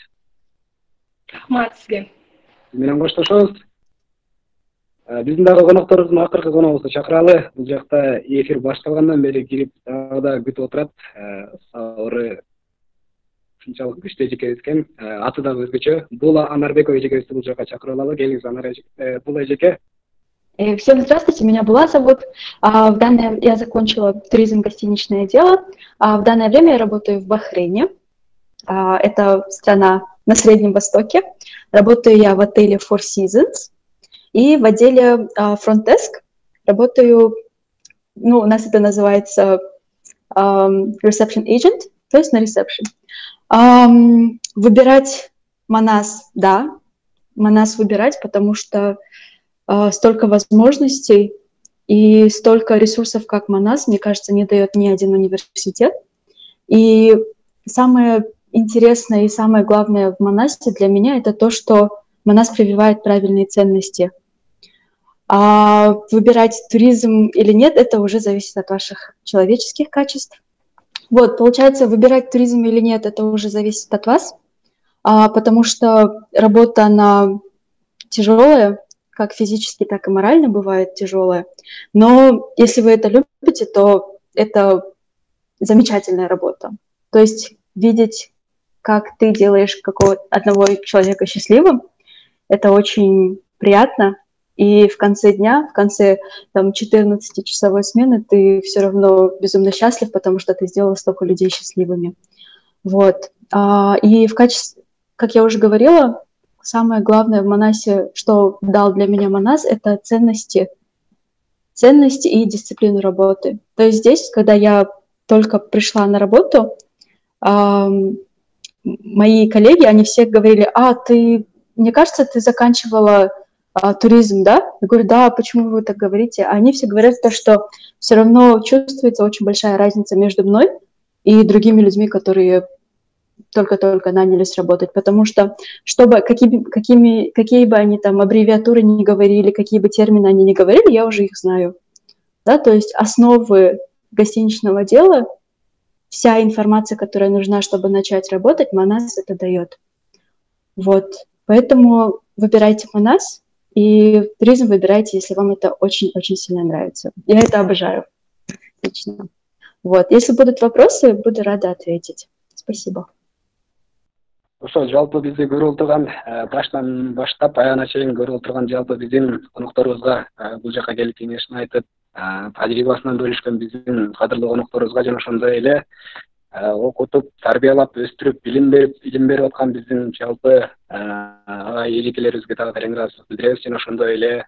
Рахмат сизге. Сиз менен коштошобуз. Биздин дагы конокторубуздун акыркы коногубузду чакыралы. Бул жакта эфир башталгандан бери кирип дагы да күтүп отурат. Сабыры ушунчалык күчтүү эжеке экен. Аты дагы өзгөчө. Була Анарбекова эжекебизди бул жакка чакырып алалы. Келиңиз, Була эжеке. Всем здравствуйте, меня Була зовут. Я закончила туризм гостиничное дело. В данное время я работаю в Бахрейне. Это страна на Среднем Востоке. Работаю я в отеле Four Seasons. И в отделе Front Desk работаю, у нас это называется Reception Agent, то есть на ресепшн. Выбирать Манас, да, Манас выбирать, потому что столько возможностей и столько ресурсов, как Манас, мне кажется, не дает ни один университет. И самое интересное и самое главное в Манасе для меня это то, что Манас прививает правильные ценности. А выбирать туризм или нет, это уже зависит от ваших человеческих качеств. Вот, получается, выбирать туризм или нет, это уже зависит от вас, потому что работа, она тяжелая, как физически, так и морально бывает тяжелая. Но если вы это любите, то это замечательная работа. То есть видеть, как ты делаешь одного человека счастливым, это очень приятно. И в конце дня, в конце 14-часовой смены ты все равно безумно счастлив, потому что ты сделал столько людей счастливыми. Вот. И в качестве, как я уже говорила, самое главное в Манасе, что дал для меня Манас, это ценности и дисциплину работы. То есть здесь, когда я только пришла на работу, мои коллеги, они все говорили: мне кажется, ты заканчивала туризм, да? Я говорю: да, почему вы так говорите? А они все говорят то, что все равно чувствуется очень большая разница между мной и другими людьми, которые только-только нанялись работать, потому что, какие бы они там аббревиатуры ни говорили, какие бы термины они ни говорили, я уже их знаю, да, то есть основы гостиничного дела, вся информация, которая нужна, чтобы начать работать, Манас это дает. Вот, поэтому выбирайте Манас, и туризм выбирайте, если вам это очень-очень сильно нравится. Я это обожаю. Отлично. Вот. Если будут вопросы, буду рада ответить. Спасибо. Ошо жалпы бизди көрүп отурган, баштан баштап аягына чейин көрүп отурган жалпы биздин конокторубузга бул жака келип кеңешин айтып, тажрыйбасынан бөлүшкөн биздин кадырлуу конокторубузга жана ошондой эле окутуп, тарбиялап, өстүрүп, илим берип аткан биздин жалпы эжекелерибизге дагы терең ыраазычылык билдиребиз жана ошондой эле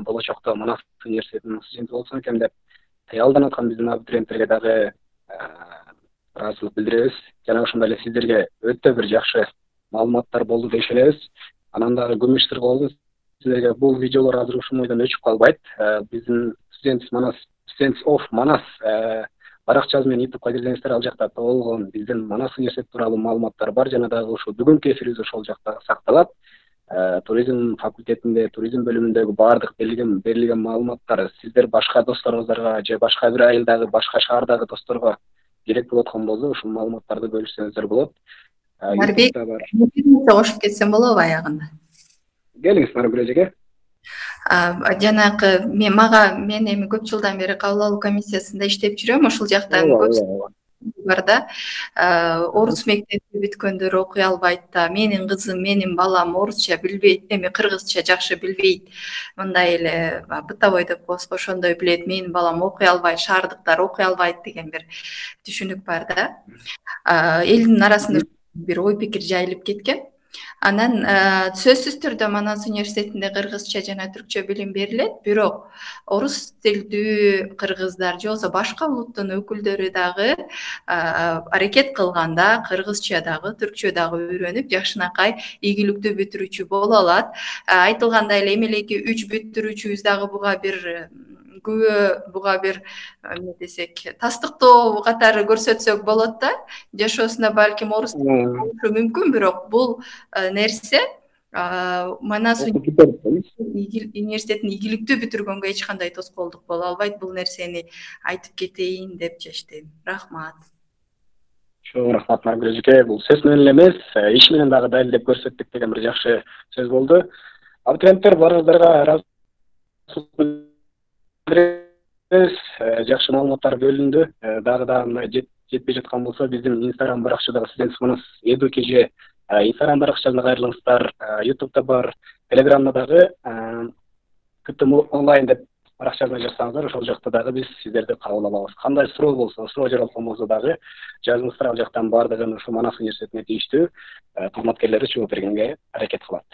болочокто Манас университетинин студенти болсом экен деп кыялданып аткан биздин абитуриенттерге дагы ыраазычылык билдиребиз жана ошондой эле сиздерге өтө бир жакшы маалыматтар болду деп ишенебиз. Анан дагы күмүш тыркообуз сиздерге бул видеолор азыр ушул ойдон өчүп калбайт. Биздин Students of Manas баракчабыз менен ютубка кирсеңиздер ал жакта толгон биздин Манас университети тууралуу маалыматтар бар жана дагы ушул бүгүнкү эфирибиз ошол жакта сакталат. Туризм факультетинде, туризм бөлүмүндөгү баардык берилген маалыматтар сиздер башка досторуңуздарга же башка бир айылдагы, башка шаардагы досторго керек болуп аткан болсо ушул маалыматтарды бөлүшсөңүздөр болот. Нарбек, кошуп кетсем болобу аягында? Келиңиз Наргүл эжеге. Жанагы мен эми көп жылдан бери кабыл алуу комиссиясында иштеп жүрөм. Ошол жактан көп бар да. Орус мектепти бүткөндөр окуй албайт да. Менин кызым, менин балам орусча билбейт, эми кыргызча жакшы билбейт. Мындай эле бытовой деп коебузго ошондой билет. Менин балам окуй албайт, шаардыктар окуй албайт деген бир түшүнүк бар да. Элдин арасында бир ой пикир жайылып кеткен. Анан сөзсүз түрдө Манас университетинде кыргызча жана түркчө билим берилет, бирок орус тилдүү кыргыздар же болбосо башка улуттун өкүлдөрү дагы аракет кылганда кыргызча дагы, түркчө дагы үйрөнүп, жакшынакай ийгиликтүү бүтүрүүчү боло алат. Айтылгандай эле эмелеки 3 бүтүрүүчүбүз дагы буга бир күбө, буга бир эмне десек, тастыктоо катары көрсөтсөк болот да. Жашоосунда балким орус болушу мүмкүн, бирок бул нерсе Манас университетин ийгиликтүү бүтүргөнгө эч кандай тоскоолдук боло албайт. Бул нерсени айтып кетейин деп чечтим. Рахмат. Чоң рахмат Наргүл эжеке. Бул сөз менен эле эмес, иш менен дагы далилдеп көрсөттүк деген бир жакшы сөз болду. Абитуриенттер баарыңыздарга жакшы маалыматтар бөлүндү. Дагы жетпей жаткан болсо биздин Instagram баракчадагы Students Manas Edu KG Instagram баракчасына кайрылыңыздар. YouTube'да бар, Telegram'да дагы КТМ онлайн деп баракчасына жазсаңыздар, ошол жакта дагы биз сиздерди кабыл алабыз. Кандай суроо болсо, суроо жаралган болсо дагы жазыңыздар, ал жактан баардыгын ушу Манас университетине тийиштүү кызматкерлери жооп бергенге аракет кылат.